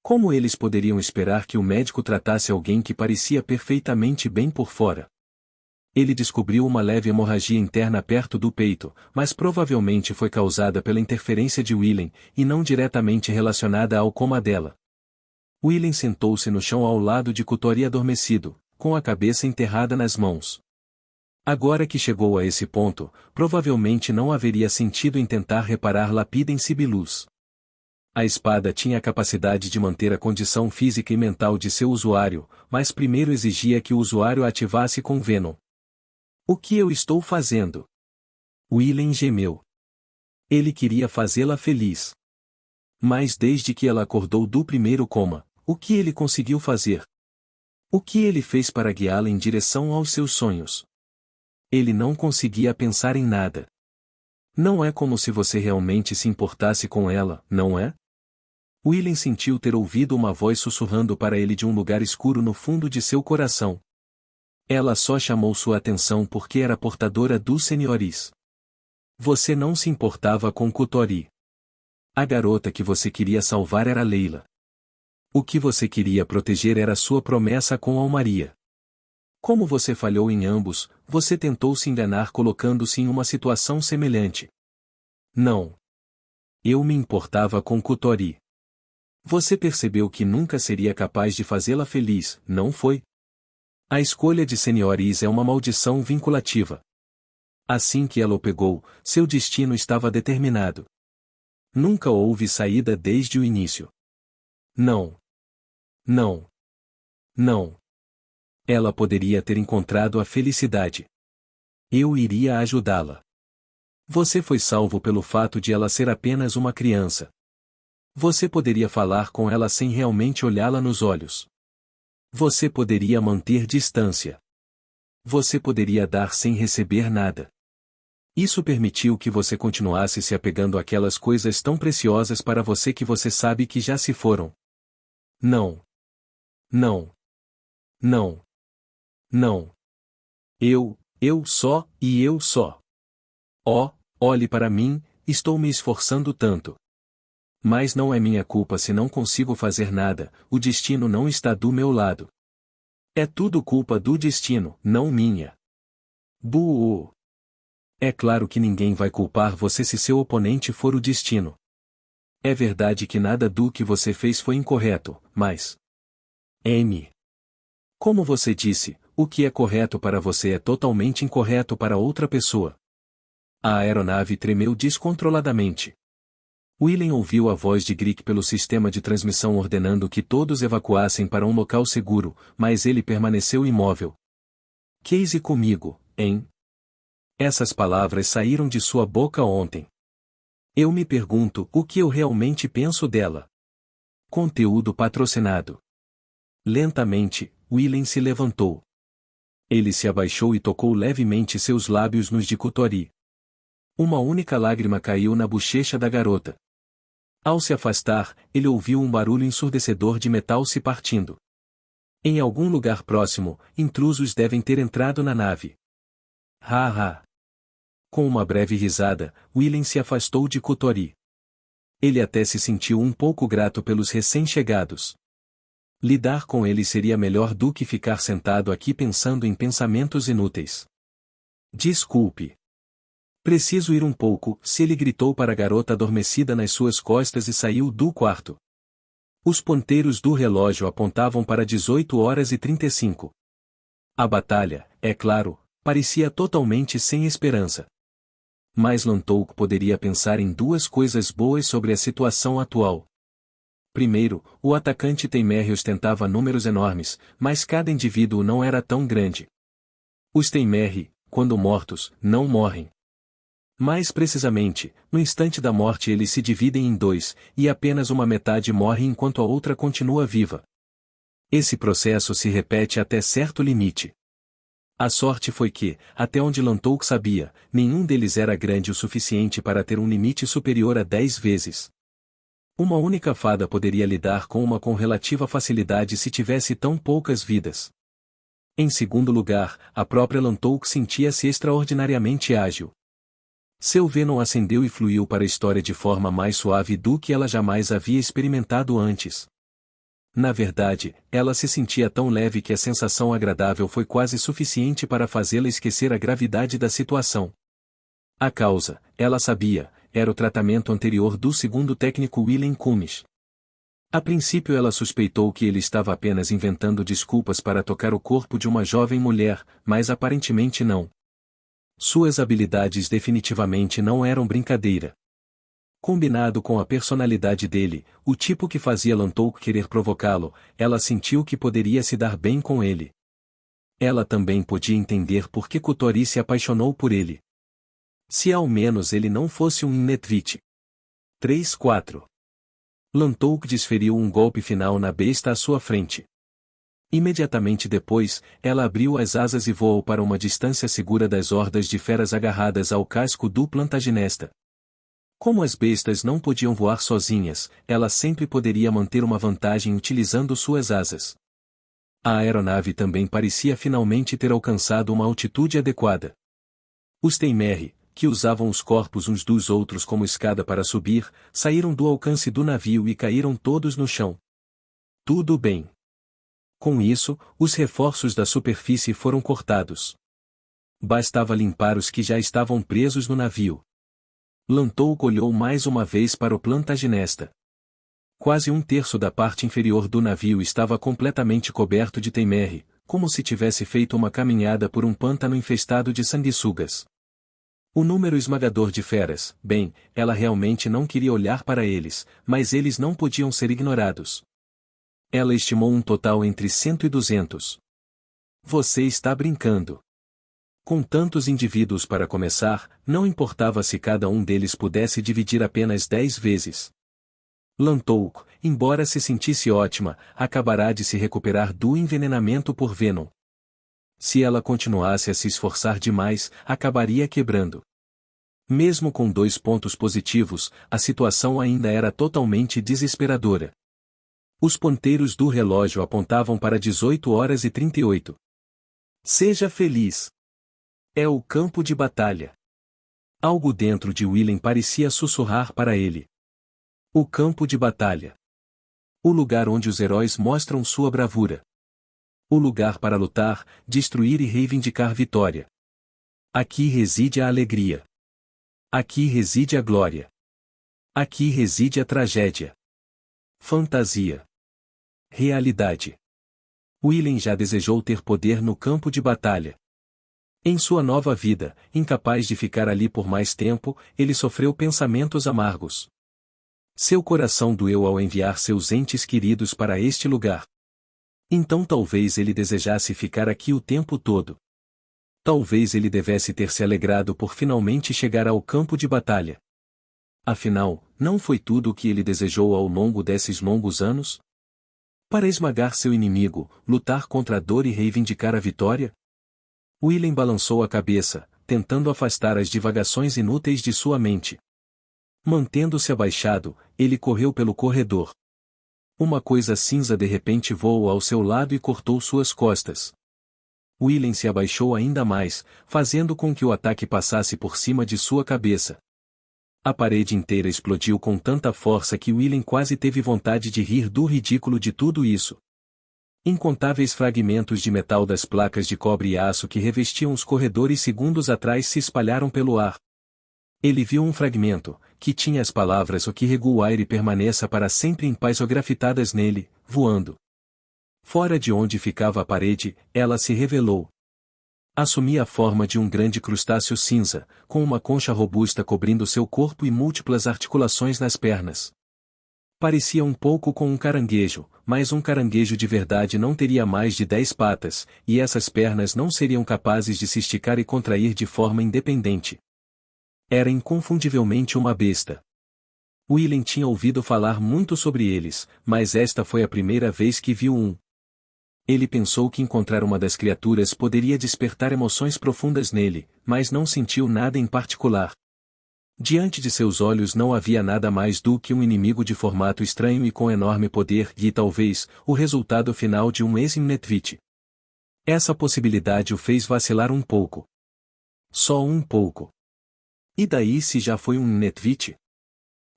Como eles poderiam esperar que o médico tratasse alguém que parecia perfeitamente bem por fora? Ele descobriu uma leve hemorragia interna perto do peito, mas provavelmente foi causada pela interferência de Willen, e não diretamente relacionada ao coma dela. Willen sentou-se no chão ao lado de Kutori adormecido, com a cabeça enterrada nas mãos. Agora que chegou a esse ponto, provavelmente não haveria sentido em tentar reparar Lapidem Sibilus. A espada tinha a capacidade de manter a condição física e mental de seu usuário, mas primeiro exigia que o usuário a ativasse com Venom. O que eu estou fazendo? Willen gemeu. Ele queria fazê-la feliz. Mas desde que ela acordou do primeiro coma, o que ele conseguiu fazer? O que ele fez para guiá-la em direção aos seus sonhos? Ele não conseguia pensar em nada. Não é como se você realmente se importasse com ela, não é? Willen sentiu ter ouvido uma voz sussurrando para ele de um lugar escuro no fundo de seu coração. Ela só chamou sua atenção porque era portadora do senhoris. Você não se importava com Kutori. A garota que você queria salvar era Leila. O que você queria proteger era sua promessa com Almaria. Como você falhou em ambos, você tentou se enganar colocando-se em uma situação semelhante. Não. Eu me importava com Kutori. Você percebeu que nunca seria capaz de fazê-la feliz, não foi? A escolha de senhoris é uma maldição vinculativa. Assim que ela o pegou, seu destino estava determinado. Nunca houve saída desde o início. Não. Não. Não. Ela poderia ter encontrado a felicidade. Eu iria ajudá-la. Você foi salvo pelo fato de ela ser apenas uma criança. Você poderia falar com ela sem realmente olhá-la nos olhos. Você poderia manter distância. Você poderia dar sem receber nada. Isso permitiu que você continuasse se apegando àquelas coisas tão preciosas para você que você sabe que já se foram. Não. Não. Não. Não. Eu só. Oh, olhe para mim, estou me esforçando tanto. Mas não é minha culpa se não consigo fazer nada, o destino não está do meu lado. É tudo culpa do destino, não minha. Buh! É claro que ninguém vai culpar você se seu oponente for o destino. É verdade que nada do que você fez foi incorreto, mas... M. Como você disse, o que é correto para você é totalmente incorreto para outra pessoa. A aeronave tremeu descontroladamente. William ouviu a voz de Grick pelo sistema de transmissão ordenando que todos evacuassem para um local seguro, mas ele permaneceu imóvel. Case comigo, hein? Essas palavras saíram de sua boca ontem. Eu me pergunto o que eu realmente penso dela. Conteúdo patrocinado. Lentamente, William se levantou. Ele se abaixou e tocou levemente seus lábios nos de Kotori. Uma única lágrima caiu na bochecha da garota. Ao se afastar, ele ouviu um barulho ensurdecedor de metal se partindo. Em algum lugar próximo, intrusos devem ter entrado na nave. Ha! Com uma breve risada, William se afastou de Kotori. Ele até se sentiu um pouco grato pelos recém-chegados. Lidar com eles seria melhor do que ficar sentado aqui pensando em pensamentos inúteis. Desculpe. Preciso ir um pouco, se ele gritou para a garota adormecida nas suas costas e saiu do quarto. Os ponteiros do relógio apontavam para 18h35. A batalha, é claro, parecia totalmente sem esperança. Mas Lantouk poderia pensar em duas coisas boas sobre a situação atual. Primeiro, o atacante Teimerri ostentava números enormes, mas cada indivíduo não era tão grande. Os Teimerri, quando mortos, não morrem. Mais precisamente, no instante da morte eles se dividem em dois, e apenas uma metade morre enquanto a outra continua viva. Esse processo se repete até certo limite. A sorte foi que, até onde Lantouk sabia, nenhum deles era grande o suficiente para ter um limite superior a 10 vezes. Uma única fada poderia lidar com uma com relativa facilidade se tivesse tão poucas vidas. Em segundo lugar, a própria Lantouk sentia-se extraordinariamente ágil. Seu Venom acendeu e fluiu para a história de forma mais suave do que ela jamais havia experimentado antes. Na verdade, ela se sentia tão leve que a sensação agradável foi quase suficiente para fazê-la esquecer a gravidade da situação. A causa, ela sabia, era o tratamento anterior do segundo técnico William Cummings. A princípio ela suspeitou que ele estava apenas inventando desculpas para tocar o corpo de uma jovem mulher, mas aparentemente não. Suas habilidades definitivamente não eram brincadeira. Combinado com a personalidade dele, o tipo que fazia Lantouk querer provocá-lo, ela sentiu que poderia se dar bem com ele. Ela também podia entender por que Kotori se apaixonou por ele. Se ao menos ele não fosse um Inetvit. 3-4. Lantouk desferiu um golpe final na besta à sua frente. Imediatamente depois, ela abriu as asas e voou para uma distância segura das hordas de feras agarradas ao casco do Plantaginesta. Como as bestas não podiam voar sozinhas, ela sempre poderia manter uma vantagem utilizando suas asas. A aeronave também parecia finalmente ter alcançado uma altitude adequada. Os Teimerri, que usavam os corpos uns dos outros como escada para subir, saíram do alcance do navio e caíram todos no chão. Tudo bem. Com isso, os reforços da superfície foram cortados. Bastava limpar os que já estavam presos no navio. Lantouk olhou mais uma vez para o Plantaginesta. Quase um terço da parte inferior do navio estava completamente coberto de Teimerri, como se tivesse feito uma caminhada por um pântano infestado de sanguessugas. O número esmagador de feras, bem, ela realmente não queria olhar para eles, mas eles não podiam ser ignorados. Ela estimou um total entre 100 e 200. Você está brincando. Com tantos indivíduos para começar, não importava se cada um deles pudesse dividir apenas 10 vezes. Lantouk, embora se sentisse ótima, acabará de se recuperar do envenenamento por Venom. Se ela continuasse a se esforçar demais, acabaria quebrando. Mesmo com 2 pontos positivos, a situação ainda era totalmente desesperadora. Os ponteiros do relógio apontavam para 18h38. Seja feliz. É o campo de batalha. Algo dentro de Willem parecia sussurrar para ele. O campo de batalha. O lugar onde os heróis mostram sua bravura. O lugar para lutar, destruir e reivindicar vitória. Aqui reside a alegria. Aqui reside a glória. Aqui reside a tragédia. Fantasia. Realidade. Willem já desejou ter poder no campo de batalha. Em sua nova vida, incapaz de ficar ali por mais tempo, ele sofreu pensamentos amargos. Seu coração doeu ao enviar seus entes queridos para este lugar. Então talvez ele desejasse ficar aqui o tempo todo. Talvez ele devesse ter se alegrado por finalmente chegar ao campo de batalha. Afinal, não foi tudo o que ele desejou ao longo desses longos anos? Para esmagar seu inimigo, lutar contra a dor e reivindicar a vitória? Willem balançou a cabeça, tentando afastar as divagações inúteis de sua mente. Mantendo-se abaixado, ele correu pelo corredor. Uma coisa cinza de repente voou ao seu lado e cortou suas costas. Willem se abaixou ainda mais, fazendo com que o ataque passasse por cima de sua cabeça. A parede inteira explodiu com tanta força que Willem quase teve vontade de rir do ridículo de tudo isso. Incontáveis fragmentos de metal das placas de cobre e aço que revestiam os corredores segundos atrás se espalharam pelo ar. Ele viu um fragmento, que tinha as palavras "O que regula o aire permaneça para sempre em paz" grafitadas nele, voando. Fora de onde ficava a parede, ela se revelou. Assumia a forma de um grande crustáceo cinza, com uma concha robusta cobrindo seu corpo e múltiplas articulações nas pernas. Parecia um pouco com um caranguejo, mas um caranguejo de verdade não teria mais de 10 patas, e essas pernas não seriam capazes de se esticar e contrair de forma independente. Era inconfundivelmente uma besta. Willem tinha ouvido falar muito sobre eles, mas esta foi a primeira vez que viu um. Ele pensou que encontrar uma das criaturas poderia despertar emoções profundas nele, mas não sentiu nada em particular. Diante de seus olhos não havia nada mais do que um inimigo de formato estranho e com enorme poder e, talvez, o resultado final de um Eximnetvit. Essa possibilidade o fez vacilar um pouco. Só um pouco. E daí se já foi um Netvit?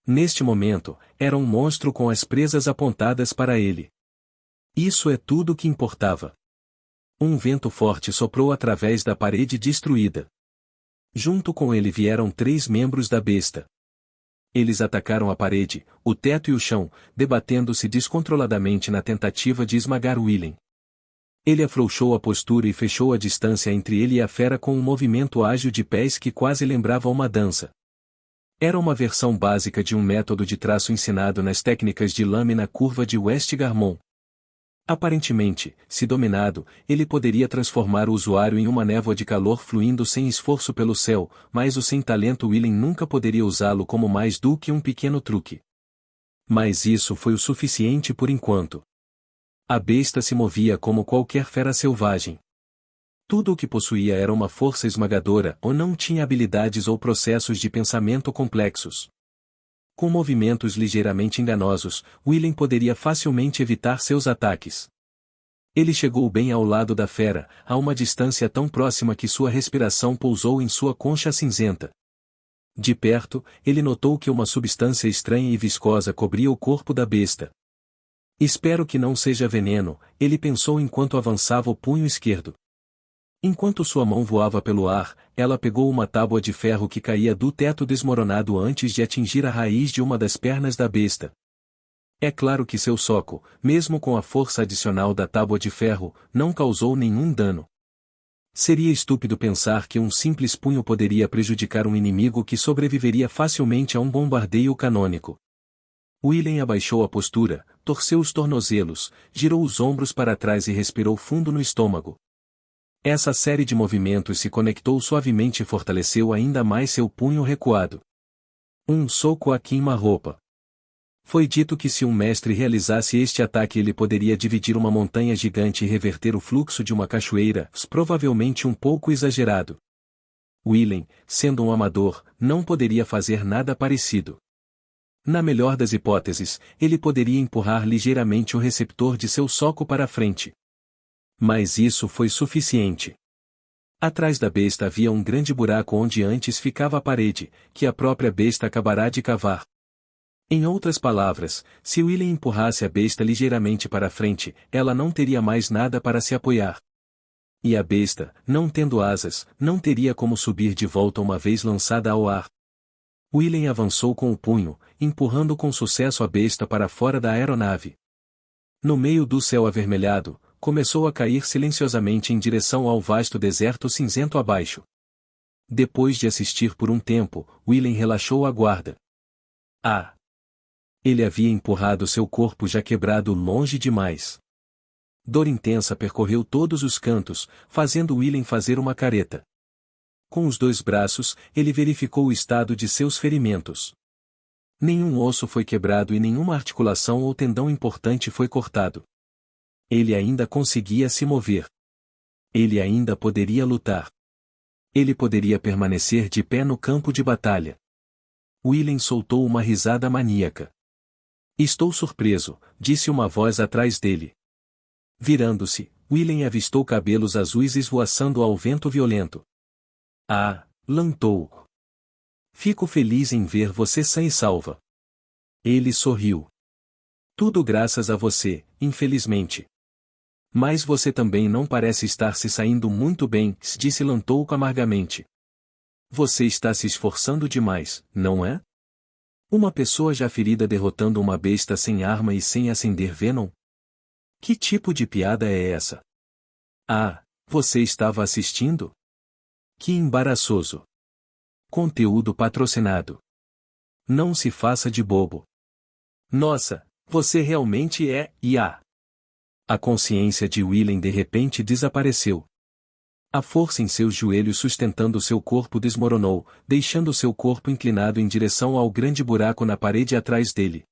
Neste momento, era um monstro com as presas apontadas para ele. Isso é tudo o que importava. Um vento forte soprou através da parede destruída. Junto com ele vieram 3 membros da besta. Eles atacaram a parede, o teto e o chão, debatendo-se descontroladamente na tentativa de esmagar Willem. Ele afrouxou a postura e fechou a distância entre ele e a fera com um movimento ágil de pés que quase lembrava uma dança. Era uma versão básica de um método de traço ensinado nas técnicas de lâmina curva de Westgarmon. Aparentemente, se dominado, ele poderia transformar o usuário em uma névoa de calor fluindo sem esforço pelo céu, mas o sem talento Willem nunca poderia usá-lo como mais do que um pequeno truque. Mas isso foi o suficiente por enquanto. A besta se movia como qualquer fera selvagem. Tudo o que possuía era uma força esmagadora ou não tinha habilidades ou processos de pensamento complexos. Com movimentos ligeiramente enganosos, Willem poderia facilmente evitar seus ataques. Ele chegou bem ao lado da fera, a uma distância tão próxima que sua respiração pousou em sua concha cinzenta. De perto, ele notou que uma substância estranha e viscosa cobria o corpo da besta. Espero que não seja veneno, ele pensou enquanto avançava o punho esquerdo. Enquanto sua mão voava pelo ar, ela pegou uma tábua de ferro que caía do teto desmoronado antes de atingir a raiz de uma das pernas da besta. É claro que seu soco, mesmo com a força adicional da tábua de ferro, não causou nenhum dano. Seria estúpido pensar que um simples punho poderia prejudicar um inimigo que sobreviveria facilmente a um bombardeio canônico. Willem abaixou a postura, torceu os tornozelos, girou os ombros para trás e respirou fundo no estômago. Essa série de movimentos se conectou suavemente e fortaleceu ainda mais seu punho recuado. Um soco a queima-roupa. Foi dito que se um mestre realizasse este ataque ele poderia dividir uma montanha gigante e reverter o fluxo de uma cachoeira, provavelmente um pouco exagerado. Willem, sendo um amador, não poderia fazer nada parecido. Na melhor das hipóteses, ele poderia empurrar ligeiramente o receptor de seu soco para a frente. Mas isso foi suficiente. Atrás da besta havia um grande buraco onde antes ficava a parede, que a própria besta acabará de cavar. Em outras palavras, se William empurrasse a besta ligeiramente para frente, ela não teria mais nada para se apoiar. E a besta, não tendo asas, não teria como subir de volta uma vez lançada ao ar. William avançou com o punho, empurrando com sucesso a besta para fora da aeronave. No meio do céu avermelhado, começou a cair silenciosamente em direção ao vasto deserto cinzento abaixo. Depois de assistir por um tempo, William relaxou a guarda. Ele havia empurrado seu corpo já quebrado longe demais. Dor intensa percorreu todos os cantos, fazendo William fazer uma careta. Com os 2 braços, ele verificou o estado de seus ferimentos. Nenhum osso foi quebrado e nenhuma articulação ou tendão importante foi cortado. Ele ainda conseguia se mover. Ele ainda poderia lutar. Ele poderia permanecer de pé no campo de batalha. William soltou uma risada maníaca. Estou surpreso, disse uma voz atrás dele. Virando-se, William avistou cabelos azuis esvoaçando ao vento violento. Lantou. Fico feliz em ver você sã e salva. Ele sorriu. Tudo graças a você, infelizmente. Mas você também não parece estar se saindo muito bem, disse Lantou amargamente. Você está se esforçando demais, não é? Uma pessoa já ferida derrotando uma besta sem arma e sem acender Venom? Que tipo de piada é essa? Você estava assistindo? Que embaraçoso. Conteúdo patrocinado. Não se faça de bobo. Nossa, você realmente é IA. A consciência de William de repente desapareceu. A força em seus joelhos sustentando seu corpo desmoronou, deixando seu corpo inclinado em direção ao grande buraco na parede atrás dele.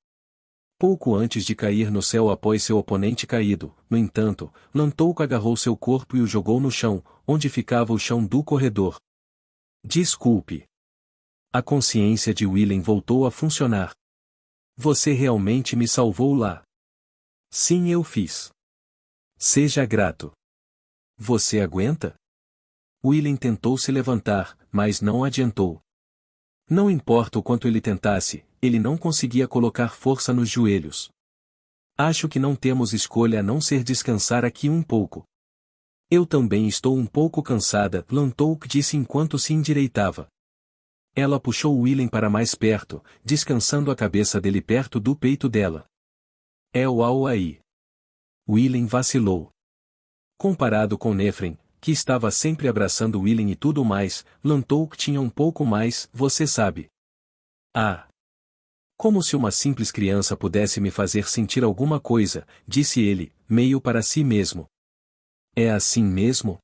Pouco antes de cair no céu após seu oponente caído, no entanto, Lantou agarrou seu corpo e o jogou no chão, onde ficava o chão do corredor. Desculpe. A consciência de William voltou a funcionar. Você realmente me salvou lá. Sim, eu fiz. Seja grato. Você aguenta? William tentou se levantar, mas não adiantou. Não importa o quanto ele tentasse, ele não conseguia colocar força nos joelhos. Acho que não temos escolha a não ser descansar aqui um pouco. Eu também estou um pouco cansada, Lantou disse enquanto se endireitava. Ela puxou William para mais perto, descansando a cabeça dele perto do peito dela. Uau aí. William vacilou. Comparado com Nephren, que estava sempre abraçando William e tudo mais, Lantou tinha um pouco mais, você sabe. Como se uma simples criança pudesse me fazer sentir alguma coisa, disse ele, meio para si mesmo. É assim mesmo?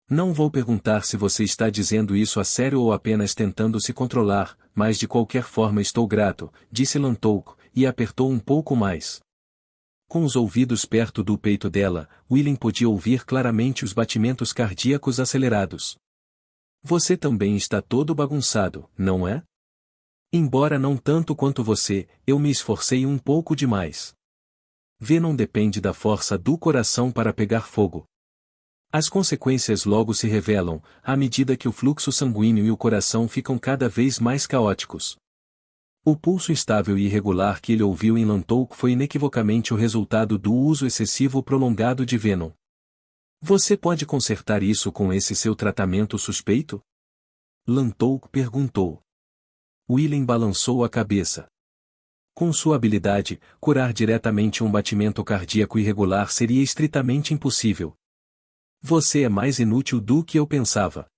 Não vou perguntar se você está dizendo isso a sério ou apenas tentando se controlar, mas de qualquer forma estou grato, disse Lantou, e apertou um pouco mais. Com os ouvidos perto do peito dela, William podia ouvir claramente os batimentos cardíacos acelerados. Você também está todo bagunçado, não é? Embora não tanto quanto você, eu me esforcei um pouco demais. Venom depende da força do coração para pegar fogo. As consequências logo se revelam, à medida que o fluxo sanguíneo e o coração ficam cada vez mais caóticos. O pulso instável e irregular que ele ouviu em Lantou foi inequivocamente o resultado do uso excessivo prolongado de Venom. Você pode consertar isso com esse seu tratamento suspeito? Lantou perguntou. William balançou a cabeça. Com sua habilidade, curar diretamente um batimento cardíaco irregular seria estritamente impossível. Você é mais inútil do que eu pensava.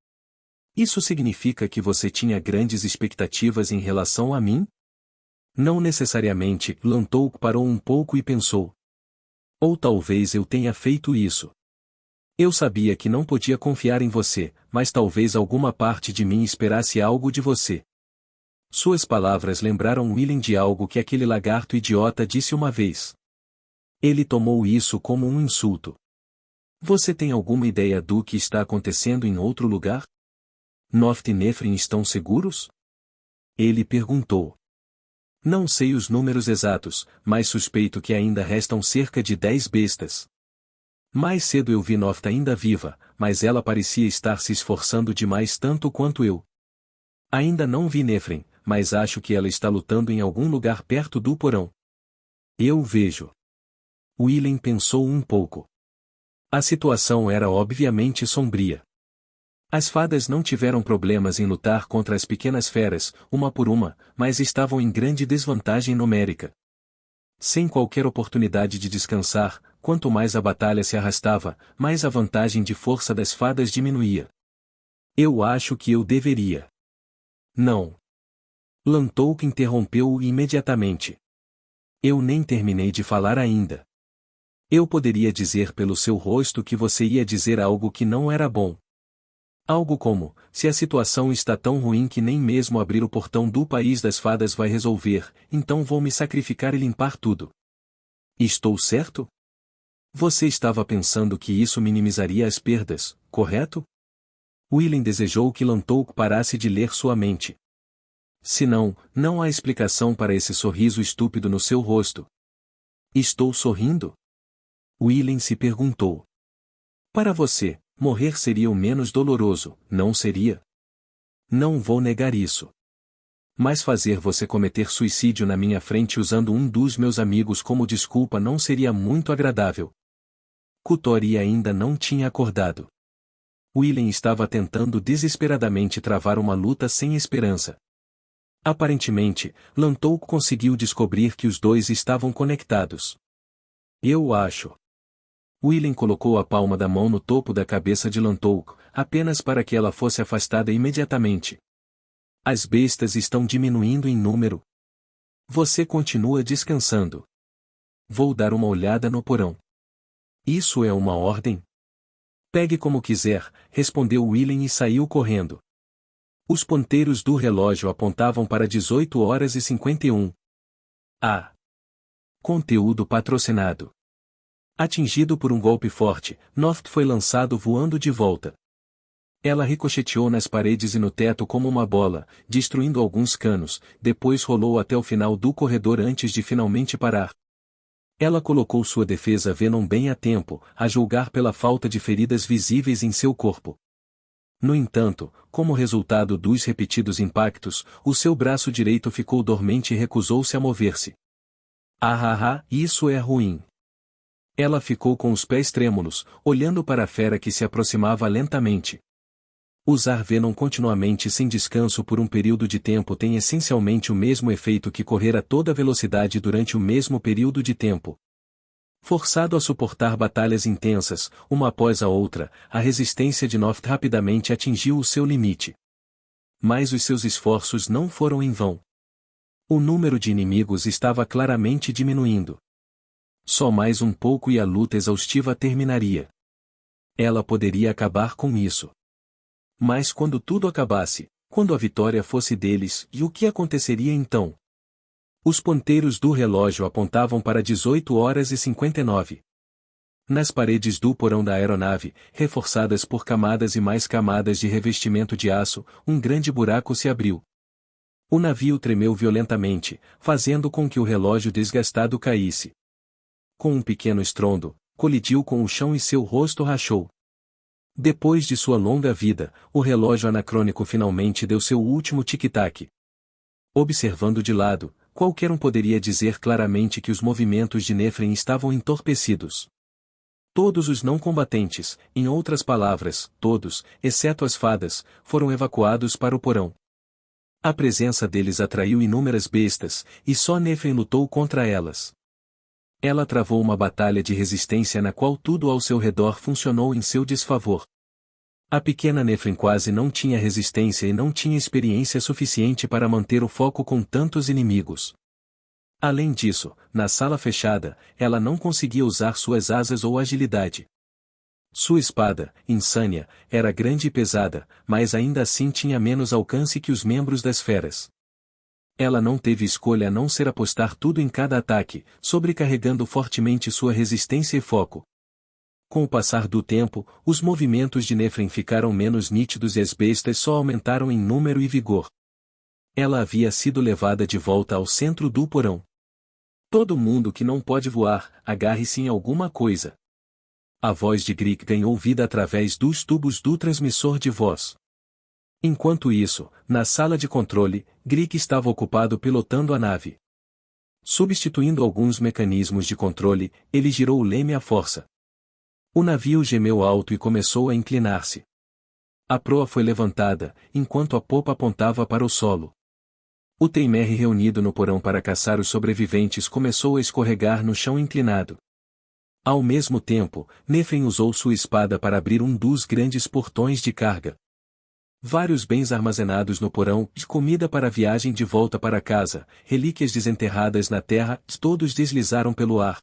Isso significa que você tinha grandes expectativas em relação a mim? Não necessariamente, Lantou parou um pouco e pensou. Ou talvez eu tenha feito isso. Eu sabia que não podia confiar em você, mas talvez alguma parte de mim esperasse algo de você. Suas palavras lembraram William de algo que aquele lagarto idiota disse uma vez. Ele tomou isso como um insulto. Você tem alguma ideia do que está acontecendo em outro lugar? Noft e Nephren estão seguros? Ele perguntou. Não sei os números exatos, mas suspeito que ainda restam cerca de 10 bestas. Mais cedo eu vi Nofta ainda viva, mas ela parecia estar se esforçando demais tanto quanto eu. Ainda não vi Nefren, mas acho que ela está lutando em algum lugar perto do porão. Eu vejo. Willem pensou um pouco. A situação era obviamente sombria. As fadas não tiveram problemas em lutar contra as pequenas feras, uma por uma, mas estavam em grande desvantagem numérica. Sem qualquer oportunidade de descansar, quanto mais a batalha se arrastava, mais a vantagem de força das fadas diminuía. Eu acho que eu deveria. Não. Lantouk interrompeu-o imediatamente. Eu nem terminei de falar ainda. Eu poderia dizer pelo seu rosto que você ia dizer algo que não era bom. Algo como, se a situação está tão ruim que nem mesmo abrir o portão do país das fadas vai resolver, então vou me sacrificar e limpar tudo. Estou certo? Você estava pensando que isso minimizaria as perdas, correto? Willem desejou que Lantouk parasse de ler sua mente. Se não, não há explicação para esse sorriso estúpido no seu rosto. Estou sorrindo? Willem se perguntou. Para você, morrer seria o menos doloroso, não seria? Não vou negar isso. Mas fazer você cometer suicídio na minha frente usando um dos meus amigos como desculpa não seria muito agradável. Kutori ainda não tinha acordado. Willem estava tentando desesperadamente travar uma luta sem esperança. Aparentemente, Lantouk conseguiu descobrir que os dois estavam conectados. Eu acho. Willem colocou a palma da mão no topo da cabeça de Lantouk, apenas para que ela fosse afastada imediatamente. As bestas estão diminuindo em número. Você continua descansando. Vou dar uma olhada no porão. Isso é uma ordem? Pegue como quiser, respondeu Willem e saiu correndo. Os ponteiros do relógio apontavam para 18h51. Ah! Conteúdo patrocinado. Atingido por um golpe forte, Noft foi lançado voando de volta. Ela ricocheteou nas paredes e no teto como uma bola, destruindo alguns canos, depois rolou até o final do corredor antes de finalmente parar. Ela colocou sua defesa Venom bem a tempo, a julgar pela falta de feridas visíveis em seu corpo. No entanto, como resultado dos repetidos impactos, o seu braço direito ficou dormente e recusou-se a mover-se. Isso é ruim. Ela ficou com os pés trêmulos, olhando para a fera que se aproximava lentamente. Usar Venom continuamente sem descanso por um período de tempo tem essencialmente o mesmo efeito que correr a toda velocidade durante o mesmo período de tempo. Forçado a suportar batalhas intensas, uma após a outra, a resistência de Noft rapidamente atingiu o seu limite. Mas os seus esforços não foram em vão. O número de inimigos estava claramente diminuindo. Só mais um pouco e a luta exaustiva terminaria. Ela poderia acabar com isso. Mas quando tudo acabasse, quando a vitória fosse deles, e o que aconteceria então? Os ponteiros do relógio apontavam para 18h59. Nas paredes do porão da aeronave, reforçadas por camadas e mais camadas de revestimento de aço, um grande buraco se abriu. O navio tremeu violentamente, fazendo com que o relógio desgastado caísse. Com um pequeno estrondo, colidiu com o chão e seu rosto rachou. Depois de sua longa vida, o relógio anacrônico finalmente deu seu último tic-tac. Observando de lado, qualquer um poderia dizer claramente que os movimentos de Nefren estavam entorpecidos. Todos os não combatentes, em outras palavras, todos, exceto as fadas, foram evacuados para o porão. A presença deles atraiu inúmeras bestas, e só Nefren lutou contra elas. Ela travou uma batalha de resistência na qual tudo ao seu redor funcionou em seu desfavor. A pequena Nefren quase não tinha resistência e não tinha experiência suficiente para manter o foco com tantos inimigos. Além disso, na sala fechada, ela não conseguia usar suas asas ou agilidade. Sua espada, Insânia, era grande e pesada, mas ainda assim tinha menos alcance que os membros das feras. Ela não teve escolha a não ser apostar tudo em cada ataque, sobrecarregando fortemente sua resistência e foco. Com o passar do tempo, os movimentos de Nefren ficaram menos nítidos e as bestas só aumentaram em número e vigor. Ela havia sido levada de volta ao centro do porão. Todo mundo que não pode voar, agarre-se em alguma coisa. A voz de Grick ganhou vida através dos tubos do transmissor de voz. Enquanto isso, na sala de controle, Grick estava ocupado pilotando a nave. Substituindo alguns mecanismos de controle, ele girou o leme à força. O navio gemeu alto e começou a inclinar-se. A proa foi levantada, enquanto a popa apontava para o solo. O Teimerre reunido no porão para caçar os sobreviventes começou a escorregar no chão inclinado. Ao mesmo tempo, Nefren usou sua espada para abrir um dos grandes portões de carga. Vários bens armazenados no porão, comida para a viagem de volta para casa, relíquias desenterradas na terra, todos deslizaram pelo ar.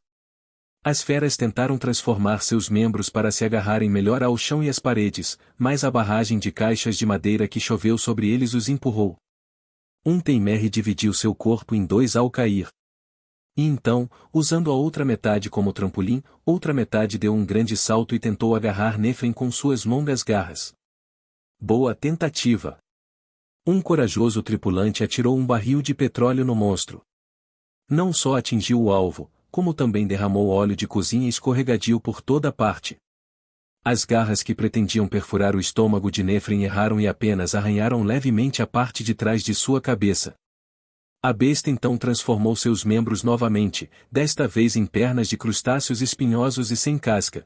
As feras tentaram transformar seus membros para se agarrarem melhor ao chão e às paredes, mas a barragem de caixas de madeira que choveu sobre eles os empurrou. Um Teimerre dividiu seu corpo em dois ao cair. E então, usando a outra metade como trampolim, outra metade deu um grande salto e tentou agarrar Nefren com suas longas garras. Boa tentativa! Um corajoso tripulante atirou um barril de petróleo no monstro. Não só atingiu o alvo, como também derramou óleo de cozinha escorregadio por toda parte. As garras que pretendiam perfurar o estômago de Nefren erraram e apenas arranharam levemente a parte de trás de sua cabeça. A besta então transformou seus membros novamente, desta vez em pernas de crustáceos espinhosos e sem casca.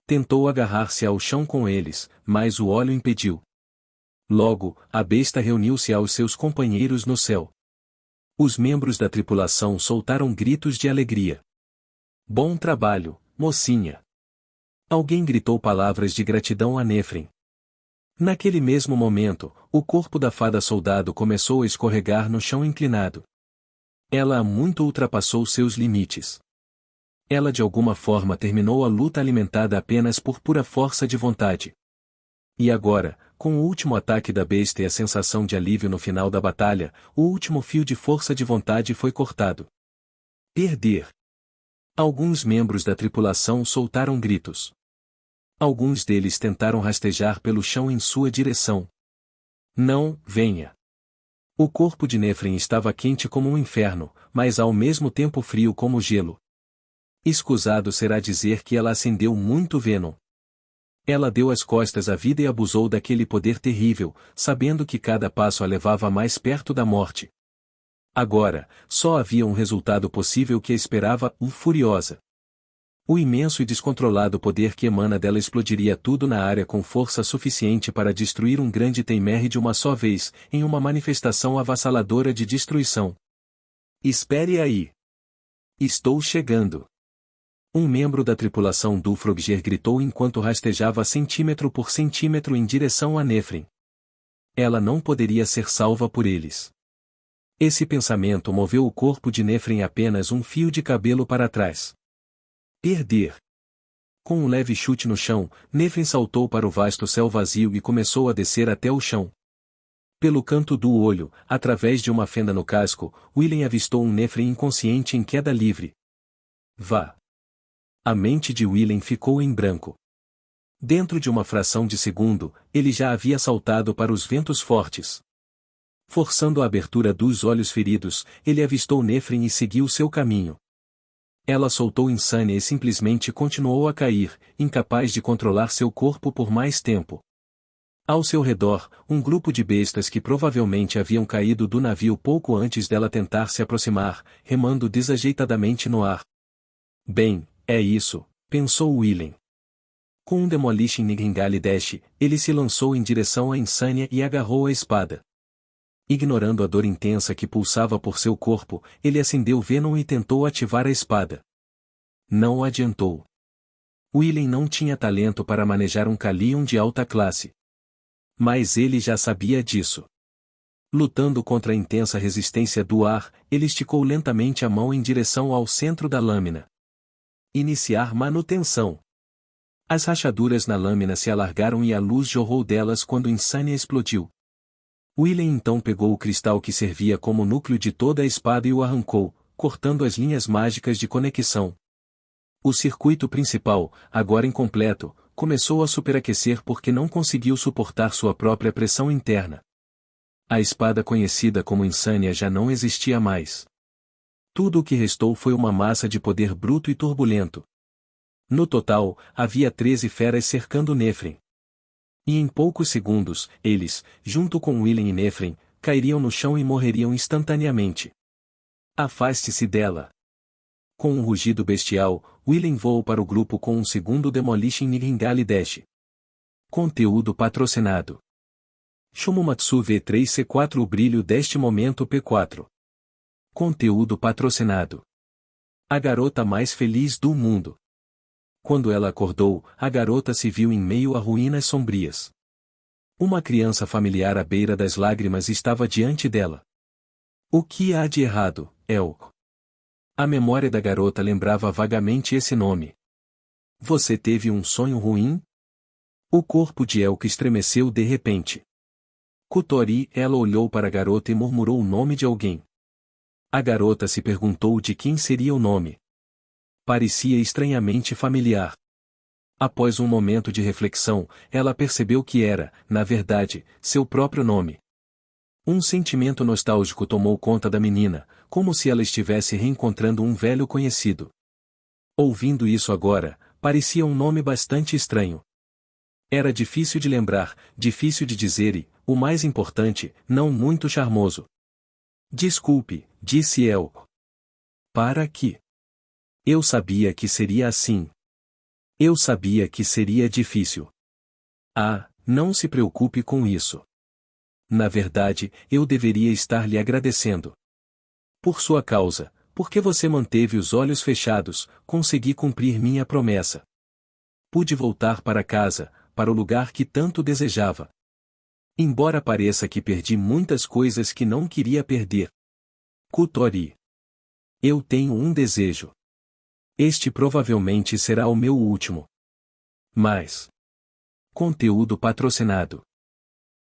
Tentou agarrar-se ao chão com eles, mas o óleo impediu. Logo, a besta reuniu-se aos seus companheiros no céu. Os membros da tripulação soltaram gritos de alegria. Bom trabalho, mocinha! Alguém gritou palavras de gratidão a Nefren. Naquele mesmo momento, o corpo da fada soldado começou a escorregar no chão inclinado. Ela muito ultrapassou seus limites. Ela de alguma forma terminou a luta alimentada apenas por pura força de vontade. E agora, com o último ataque da besta e a sensação de alívio no final da batalha, o último fio de força de vontade foi cortado. Perder. Alguns membros da tripulação soltaram gritos. Alguns deles tentaram rastejar pelo chão em sua direção. Não, venha. O corpo de Nefren estava quente como um inferno, mas ao mesmo tempo frio como gelo. Escusado será dizer que ela acendeu muito Venom. Ela deu as costas à vida e abusou daquele poder terrível, sabendo que cada passo a levava mais perto da morte. Agora, só havia um resultado possível que a esperava, furiosa. O imenso e descontrolado poder que emana dela explodiria tudo na área com força suficiente para destruir um grande Teimerre de uma só vez, em uma manifestação avassaladora de destruição. Espere aí. Estou chegando. Um membro da tripulação do Frogger gritou enquanto rastejava centímetro por centímetro em direção a Nefren. Ela não poderia ser salva por eles. Esse pensamento moveu o corpo de Nefren apenas um fio de cabelo para trás. Perder. Com um leve chute no chão, Nefren saltou para o vasto céu vazio e começou a descer até o chão. Pelo canto do olho, através de uma fenda no casco, Willen avistou um Nefren inconsciente em queda livre. Vá. A mente de Willen ficou em branco. Dentro de uma fração de segundo, ele já havia saltado para os ventos fortes. Forçando a abertura dos olhos feridos, ele avistou Nefren e seguiu seu caminho. Ela soltou Insânia e simplesmente continuou a cair, incapaz de controlar seu corpo por mais tempo. Ao seu redor, um grupo de bestas que provavelmente haviam caído do navio pouco antes dela tentar se aproximar, remando desajeitadamente no ar. Bem, é isso, pensou Willen. Com um Demolishing Nightingale Dash, ele se lançou em direção a Insânia e agarrou a espada. Ignorando a dor intensa que pulsava por seu corpo, ele acendeu Venom e tentou ativar a espada. Não adiantou. Willen não tinha talento para manejar um Calion de alta classe. Mas ele já sabia disso. Lutando contra a intensa resistência do ar, ele esticou lentamente a mão em direção ao centro da lâmina. Iniciar manutenção. As rachaduras na lâmina se alargaram e a luz jorrou delas quando Insânia explodiu. Willen então pegou o cristal que servia como núcleo de toda a espada e o arrancou, cortando as linhas mágicas de conexão. O circuito principal, agora incompleto, começou a superaquecer porque não conseguiu suportar sua própria pressão interna. A espada conhecida como Insânia já não existia mais. Tudo o que restou foi uma massa de poder bruto e turbulento. No total, havia 13 feras cercando Nefren. E em poucos segundos, eles, junto com Willen e Nefren, cairiam no chão e morreriam instantaneamente. Afaste-se dela. Com um rugido bestial, Willen voou para o grupo com um segundo Demolition Nightingale Dash. Conteúdo patrocinado. Shumumatsu V3C4 O brilho deste momento P4. Conteúdo patrocinado. A garota mais feliz do mundo. Quando ela acordou, a garota se viu em meio a ruínas sombrias. Uma criança familiar à beira das lágrimas estava diante dela. O que há de errado, El? A memória da garota lembrava vagamente esse nome. Você teve um sonho ruim? O corpo de Elke estremeceu de repente. Kutori, ela olhou para a garota e murmurou o nome de alguém. A garota se perguntou de quem seria o nome. Parecia estranhamente familiar. Após um momento de reflexão, ela percebeu que era, na verdade, seu próprio nome. Um sentimento nostálgico tomou conta da menina, como se ela estivesse reencontrando um velho conhecido. Ouvindo isso agora, parecia um nome bastante estranho. Era difícil de lembrar, difícil de dizer e, o mais importante, não muito charmoso. Desculpe, disse El. Para que? Eu sabia que seria assim. Eu sabia que seria difícil. Ah, não se preocupe com isso. Na verdade, eu deveria estar lhe agradecendo. Por sua causa, porque você manteve os olhos fechados, consegui cumprir minha promessa. Pude voltar para casa, para o lugar que tanto desejava. Embora pareça que perdi muitas coisas que não queria perder. Kutori. Eu tenho um desejo. Este provavelmente será o meu último. Mas. Conteúdo patrocinado.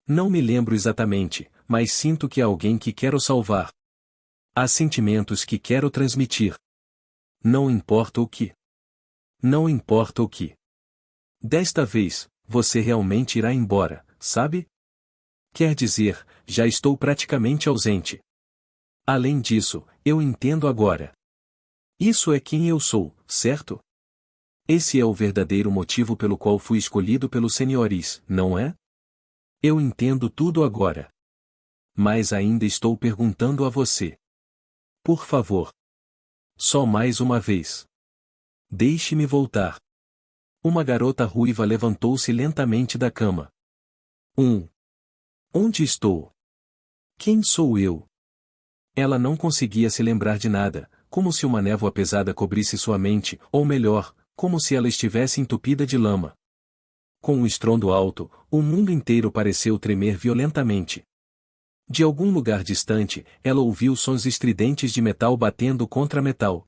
Não me lembro exatamente, mas sinto que há alguém que quero salvar. Há sentimentos que quero transmitir. Não importa o que. Não importa o que. Desta vez, você realmente irá embora, sabe? Quer dizer, já estou praticamente ausente. Além disso, eu entendo agora. Isso é quem eu sou, certo? Esse é o verdadeiro motivo pelo qual fui escolhido pelos senhores, não é? Eu entendo tudo agora. Mas ainda estou perguntando a você. Por favor. Só mais uma vez. Deixe-me voltar. Uma garota ruiva levantou-se lentamente da cama. Onde estou? Quem sou eu? Ela não conseguia se lembrar de nada, como se uma névoa pesada cobrisse sua mente, ou melhor, como se ela estivesse entupida de lama. Com um estrondo alto, o mundo inteiro pareceu tremer violentamente. De algum lugar distante, ela ouviu sons estridentes de metal batendo contra metal.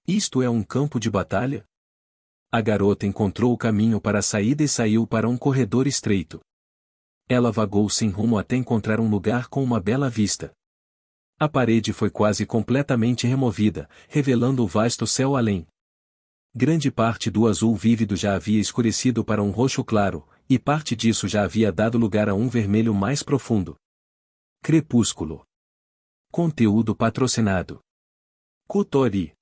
Isto é um campo de batalha? A garota encontrou o caminho para a saída e saiu para um corredor estreito. Ela vagou sem rumo até encontrar um lugar com uma bela vista. A parede foi quase completamente removida, revelando o vasto céu além. Grande parte do azul vívido já havia escurecido para um roxo claro, e parte disso já havia dado lugar a um vermelho mais profundo. Crepúsculo. Conteúdo patrocinado. Kutori.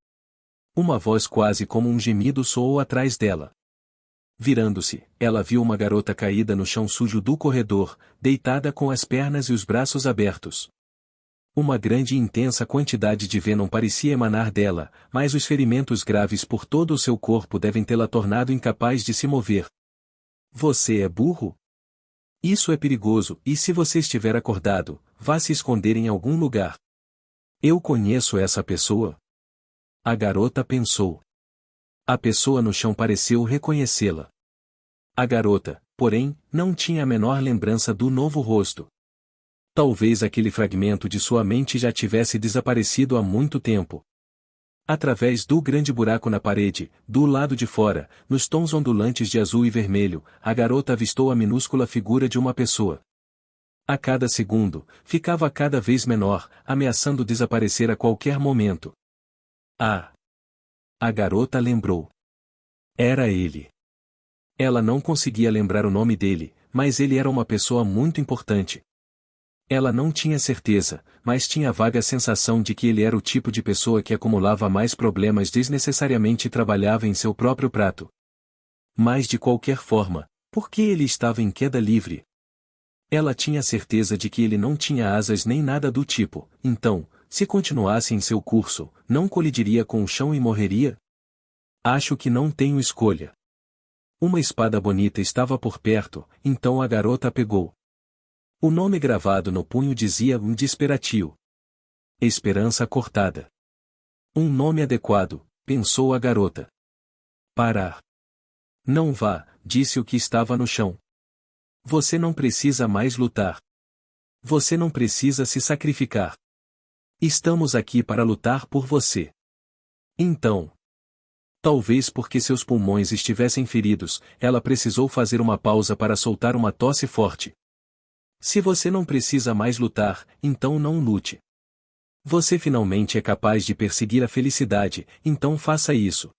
Uma voz quase como um gemido soou atrás dela. Virando-se, ela viu uma garota caída no chão sujo do corredor, deitada com as pernas e os braços abertos. Uma grande e intensa quantidade de venom parecia emanar dela, mas os ferimentos graves por todo o seu corpo devem tê-la tornado incapaz de se mover. Você é burro? Isso é perigoso, e se você estiver acordado, vá se esconder em algum lugar. Eu conheço essa pessoa? A garota pensou. A pessoa no chão pareceu reconhecê-la. A garota, porém, não tinha a menor lembrança do novo rosto. Talvez aquele fragmento de sua mente já tivesse desaparecido há muito tempo. Através do grande buraco na parede, do lado de fora, nos tons ondulantes de azul e vermelho, a garota avistou a minúscula figura de uma pessoa. A cada segundo, ficava cada vez menor, ameaçando desaparecer a qualquer momento. Ah! A garota lembrou. Era ele. Ela não conseguia lembrar o nome dele, mas ele era uma pessoa muito importante. Ela não tinha certeza, mas tinha vaga sensação de que ele era o tipo de pessoa que acumulava mais problemas desnecessariamente e trabalhava em seu próprio prato. Mas de qualquer forma, por que ele estava em queda livre? Ela tinha certeza de que ele não tinha asas nem nada do tipo, então, se continuasse em seu curso, não colidiria com o chão e morreria? Acho que não tenho escolha. Uma espada bonita estava por perto, então a garota a pegou. O nome gravado no punho dizia um disperatio. Esperança cortada. Um nome adequado, pensou a garota. Parar. Não vá, disse o que estava no chão. Você não precisa mais lutar. Você não precisa se sacrificar. Estamos aqui para lutar por você. Então. Talvez porque seus pulmões estivessem feridos, ela precisou fazer uma pausa para soltar uma tosse forte. Se você não precisa mais lutar, então não lute. Você finalmente é capaz de perseguir a felicidade, então faça isso.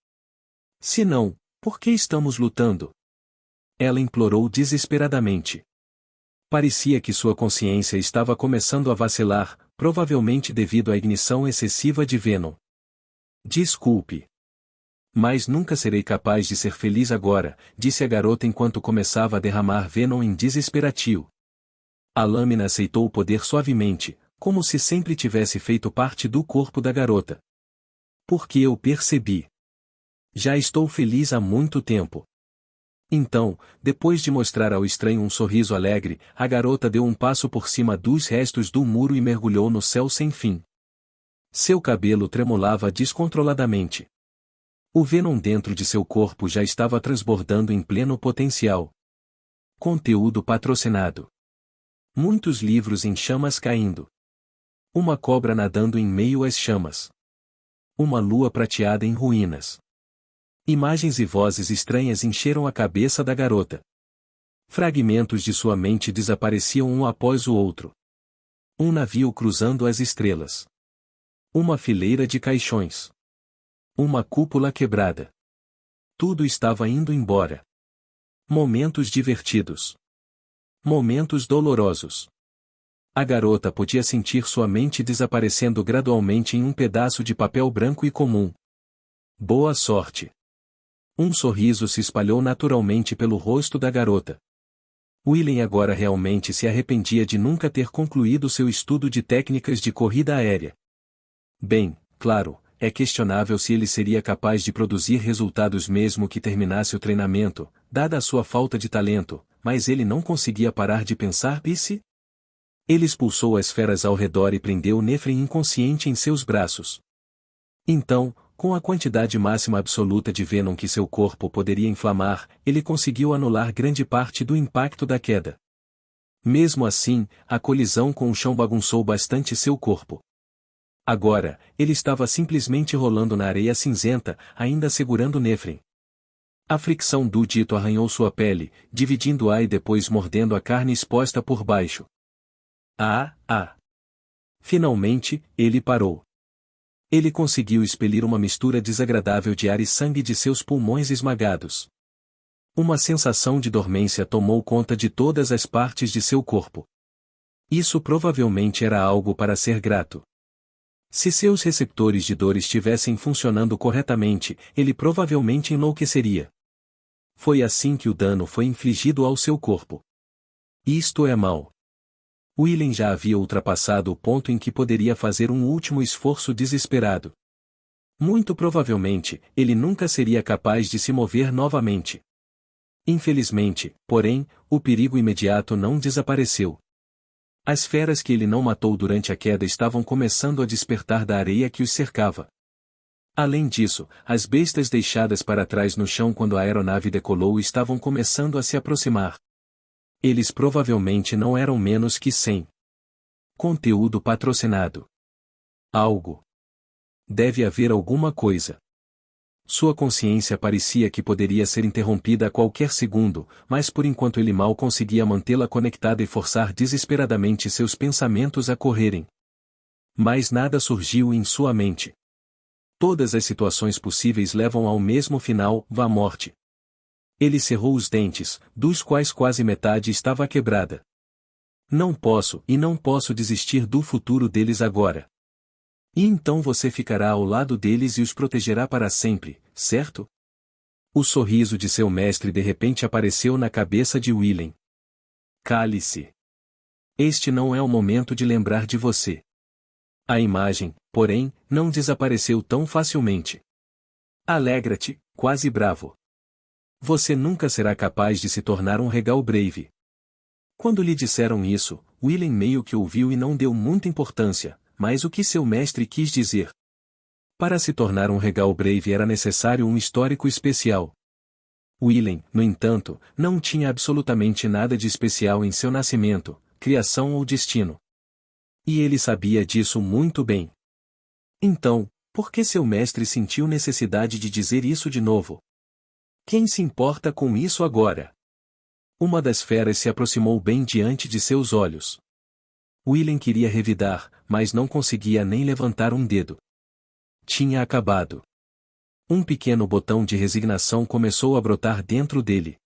Se não, por que estamos lutando? Ela implorou desesperadamente. Parecia que sua consciência estava começando a vacilar, provavelmente devido à ignição excessiva de Venom. Desculpe. Mas nunca serei capaz de ser feliz agora, disse a garota enquanto começava a derramar Venom em desesperatio. A lâmina aceitou o poder suavemente, como se sempre tivesse feito parte do corpo da garota. Porque eu percebi. Já estou feliz há muito tempo. Então, depois de mostrar ao estranho um sorriso alegre, a garota deu um passo por cima dos restos do muro e mergulhou no céu sem fim. Seu cabelo tremulava descontroladamente. O Venom dentro de seu corpo já estava transbordando em pleno potencial. Conteúdo patrocinado. Muitos livros em chamas caindo. Uma cobra nadando em meio às chamas. Uma lua prateada em ruínas. Imagens e vozes estranhas encheram a cabeça da garota. Fragmentos de sua mente desapareciam um após o outro. Um navio cruzando as estrelas. Uma fileira de caixões. Uma cúpula quebrada. Tudo estava indo embora. Momentos divertidos. Momentos dolorosos. A garota podia sentir sua mente desaparecendo gradualmente em um pedaço de papel branco e comum. Boa sorte. Um sorriso se espalhou naturalmente pelo rosto da garota. William agora realmente se arrependia de nunca ter concluído seu estudo de técnicas de corrida aérea. Bem, claro, é questionável se ele seria capaz de produzir resultados mesmo que terminasse o treinamento, dada a sua falta de talento, mas ele não conseguia parar de pensar e se? Ele expulsou as feras ao redor e prendeu Nephren inconsciente em seus braços. Então, com a quantidade máxima absoluta de Venom que seu corpo poderia inflamar, ele conseguiu anular grande parte do impacto da queda. Mesmo assim, a colisão com o chão bagunçou bastante seu corpo. Agora, ele estava simplesmente rolando na areia cinzenta, ainda segurando Nephren. A fricção do dito arranhou sua pele, dividindo-a e depois mordendo a carne exposta por baixo. Finalmente, ele parou. Ele conseguiu expelir uma mistura desagradável de ar e sangue de seus pulmões esmagados. Uma sensação de dormência tomou conta de todas as partes de seu corpo. Isso provavelmente era algo para ser grato. Se seus receptores de dor estivessem funcionando corretamente, ele provavelmente enlouqueceria. Foi assim que o dano foi infligido ao seu corpo. Isto é mal. William já havia ultrapassado o ponto em que poderia fazer um último esforço desesperado. Muito provavelmente, ele nunca seria capaz de se mover novamente. Infelizmente, porém, o perigo imediato não desapareceu. As feras que ele não matou durante a queda estavam começando a despertar da areia que os cercava. Além disso, as bestas deixadas para trás no chão quando a aeronave decolou estavam começando a se aproximar. Eles provavelmente não eram menos que 100. Conteúdo patrocinado. Algo. Deve haver alguma coisa. Sua consciência parecia que poderia ser interrompida a qualquer segundo, mas por enquanto ele mal conseguia mantê-la conectada e forçar desesperadamente seus pensamentos a correrem. Mas nada surgiu em sua mente. Todas as situações possíveis levam ao mesmo final, a morte. Ele cerrou os dentes, dos quais quase metade estava quebrada. Não posso e não posso desistir do futuro deles agora. E então você ficará ao lado deles e os protegerá para sempre, certo? O sorriso de seu mestre de repente apareceu na cabeça de Willem. Cale-se. Este não é o momento de lembrar de você. A imagem, porém, não desapareceu tão facilmente. Alegra-te, quase bravo. Você nunca será capaz de se tornar um Regal Brave. Quando lhe disseram isso, Willem meio que ouviu e não deu muita importância, mas o que seu mestre quis dizer? Para se tornar um Regal Brave era necessário um histórico especial. Willem, no entanto, não tinha absolutamente nada de especial em seu nascimento, criação ou destino. E ele sabia disso muito bem. Então, por que seu mestre sentiu necessidade de dizer isso de novo? Quem se importa com isso agora? Uma das feras se aproximou bem diante de seus olhos. Willem queria revidar, mas não conseguia nem levantar um dedo. Tinha acabado. Um pequeno botão de resignação começou a brotar dentro dele.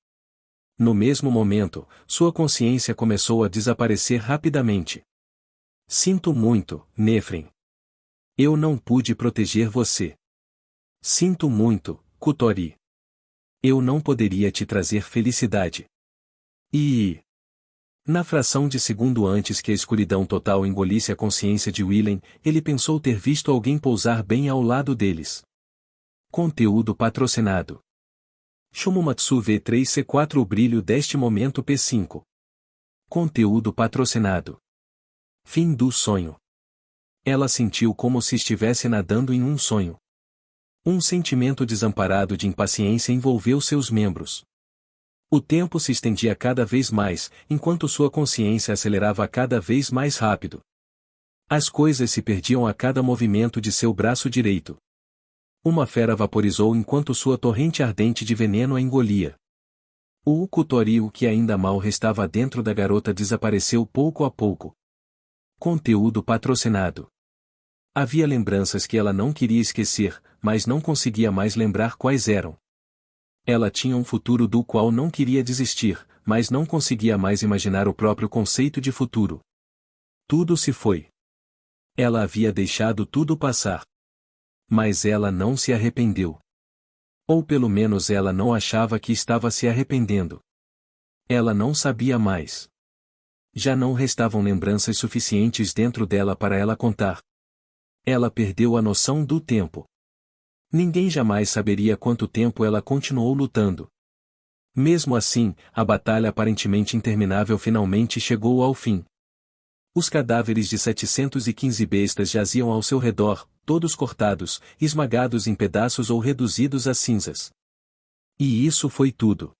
No mesmo momento, sua consciência começou a desaparecer rapidamente. Sinto muito, Nefren. Eu não pude proteger você. Sinto muito, Kutori. Eu não poderia te trazer felicidade. E... Na fração de segundo antes que a escuridão total engolisse a consciência de Willem, ele pensou ter visto alguém pousar bem ao lado deles. Conteúdo patrocinado. Shumumatsu V3C4 O brilho deste momento P5. Conteúdo patrocinado. Fim do sonho. Ela sentiu como se estivesse nadando em um sonho. Um sentimento desamparado de impaciência envolveu seus membros. O tempo se estendia cada vez mais, enquanto sua consciência acelerava cada vez mais rápido. As coisas se perdiam a cada movimento de seu braço direito. Uma fera vaporizou enquanto sua torrente ardente de veneno a engolia. O Kutori, o que ainda mal restava dentro da garota, desapareceu pouco a pouco. Conteúdo patrocinado. Havia lembranças que ela não queria esquecer, mas não conseguia mais lembrar quais eram. Ela tinha um futuro do qual não queria desistir, mas não conseguia mais imaginar o próprio conceito de futuro. Tudo se foi. Ela havia deixado tudo passar. Mas ela não se arrependeu. Ou pelo menos ela não achava que estava se arrependendo. Ela não sabia mais. Já não restavam lembranças suficientes dentro dela para ela contar. Ela perdeu a noção do tempo. Ninguém jamais saberia quanto tempo ela continuou lutando. Mesmo assim, a batalha aparentemente interminável finalmente chegou ao fim. Os cadáveres de 715 bestas jaziam ao seu redor, todos cortados, esmagados em pedaços ou reduzidos a cinzas. E isso foi tudo.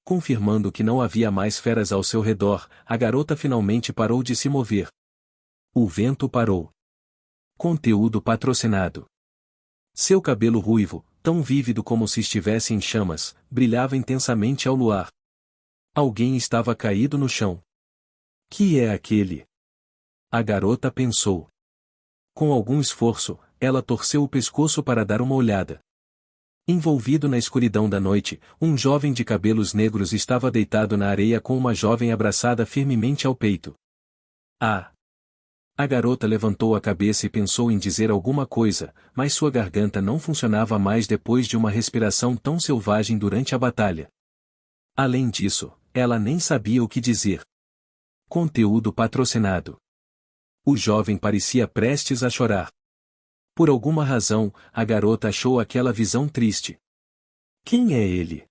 Confirmando que não havia mais feras ao seu redor, a garota finalmente parou de se mover. O vento parou. Conteúdo patrocinado. Seu cabelo ruivo, tão vívido como se estivesse em chamas, brilhava intensamente ao luar. Alguém estava caído no chão. Que é aquele? A garota pensou. Com algum esforço, ela torceu o pescoço para dar uma olhada. Envolvido na escuridão da noite, um jovem de cabelos negros estava deitado na areia com uma jovem abraçada firmemente ao peito. Ah! A garota levantou a cabeça e pensou em dizer alguma coisa, mas sua garganta não funcionava mais depois de uma respiração tão selvagem durante a batalha. Além disso, ela nem sabia o que dizer. Conteúdo patrocinado. O jovem parecia prestes a chorar. Por alguma razão, a garota achou aquela visão triste. Quem é ele?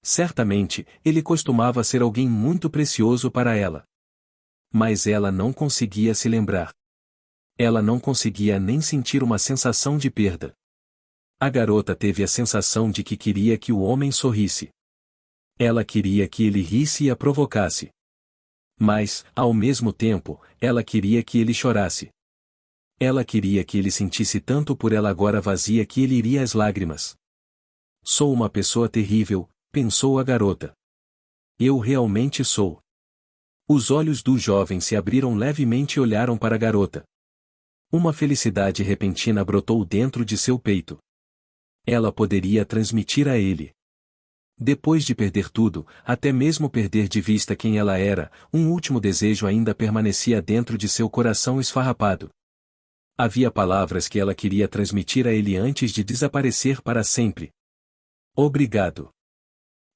Certamente, ele costumava ser alguém muito precioso para ela. Mas ela não conseguia se lembrar. Ela não conseguia nem sentir uma sensação de perda. A garota teve a sensação de que queria que o homem sorrisse. Ela queria que ele risse e a provocasse. Mas, ao mesmo tempo, ela queria que ele chorasse. Ela queria que ele sentisse tanto por ela agora vazia que ele iria às lágrimas. Sou uma pessoa terrível, pensou a garota. Eu realmente sou. Os olhos do jovem se abriram levemente e olharam para a garota. Uma felicidade repentina brotou dentro de seu peito. Ela poderia transmitir a ele. Depois de perder tudo, até mesmo perder de vista quem ela era, um último desejo ainda permanecia dentro de seu coração esfarrapado. Havia palavras que ela queria transmitir a ele antes de desaparecer para sempre. Obrigado.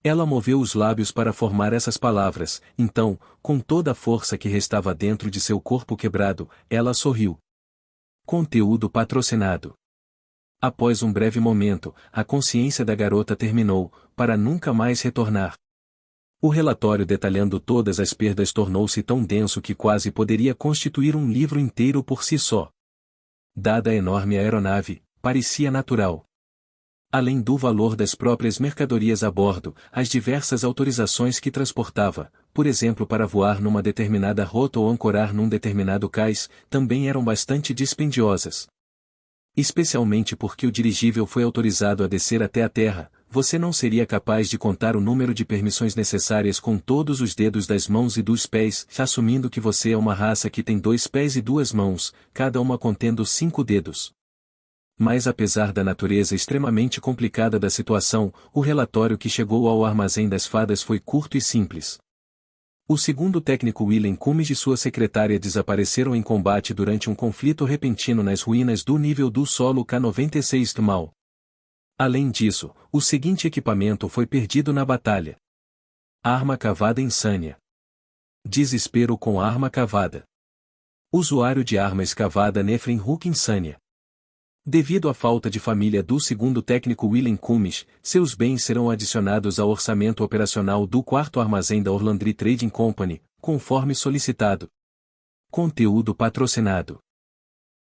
Ela moveu os lábios para formar essas palavras, então, com toda a força que restava dentro de seu corpo quebrado, ela sorriu. Conteúdo patrocinado. Após um breve momento, a consciência da garota terminou, para nunca mais retornar. O relatório detalhando todas as perdas tornou-se tão denso que quase poderia constituir um livro inteiro por si só. Dada a enorme aeronave, parecia natural. Além do valor das próprias mercadorias a bordo, as diversas autorizações que transportava, por exemplo para voar numa determinada rota ou ancorar num determinado cais, também eram bastante dispendiosas. Especialmente porque o dirigível foi autorizado a descer até a terra, você não seria capaz de contar o número de permissões necessárias com todos os dedos das mãos e dos pés, assumindo que você é uma raça que tem 2 pés e 2 mãos, cada uma contendo 5 dedos. Mas apesar da natureza extremamente complicada da situação, o relatório que chegou ao armazém das fadas foi curto e simples. O segundo técnico Willem Cummings e sua secretária desapareceram em combate durante um conflito repentino nas ruínas do nível do solo K-96 Mal. Além disso, o seguinte equipamento foi perdido na batalha. Arma cavada insânia. Desespero com arma cavada. Usuário de arma escavada Nefren Hook insânia. Devido à falta de família do segundo técnico Willem Cummings, seus bens serão adicionados ao orçamento operacional do quarto armazém da Orlandry Trading Company, conforme solicitado. Conteúdo patrocinado.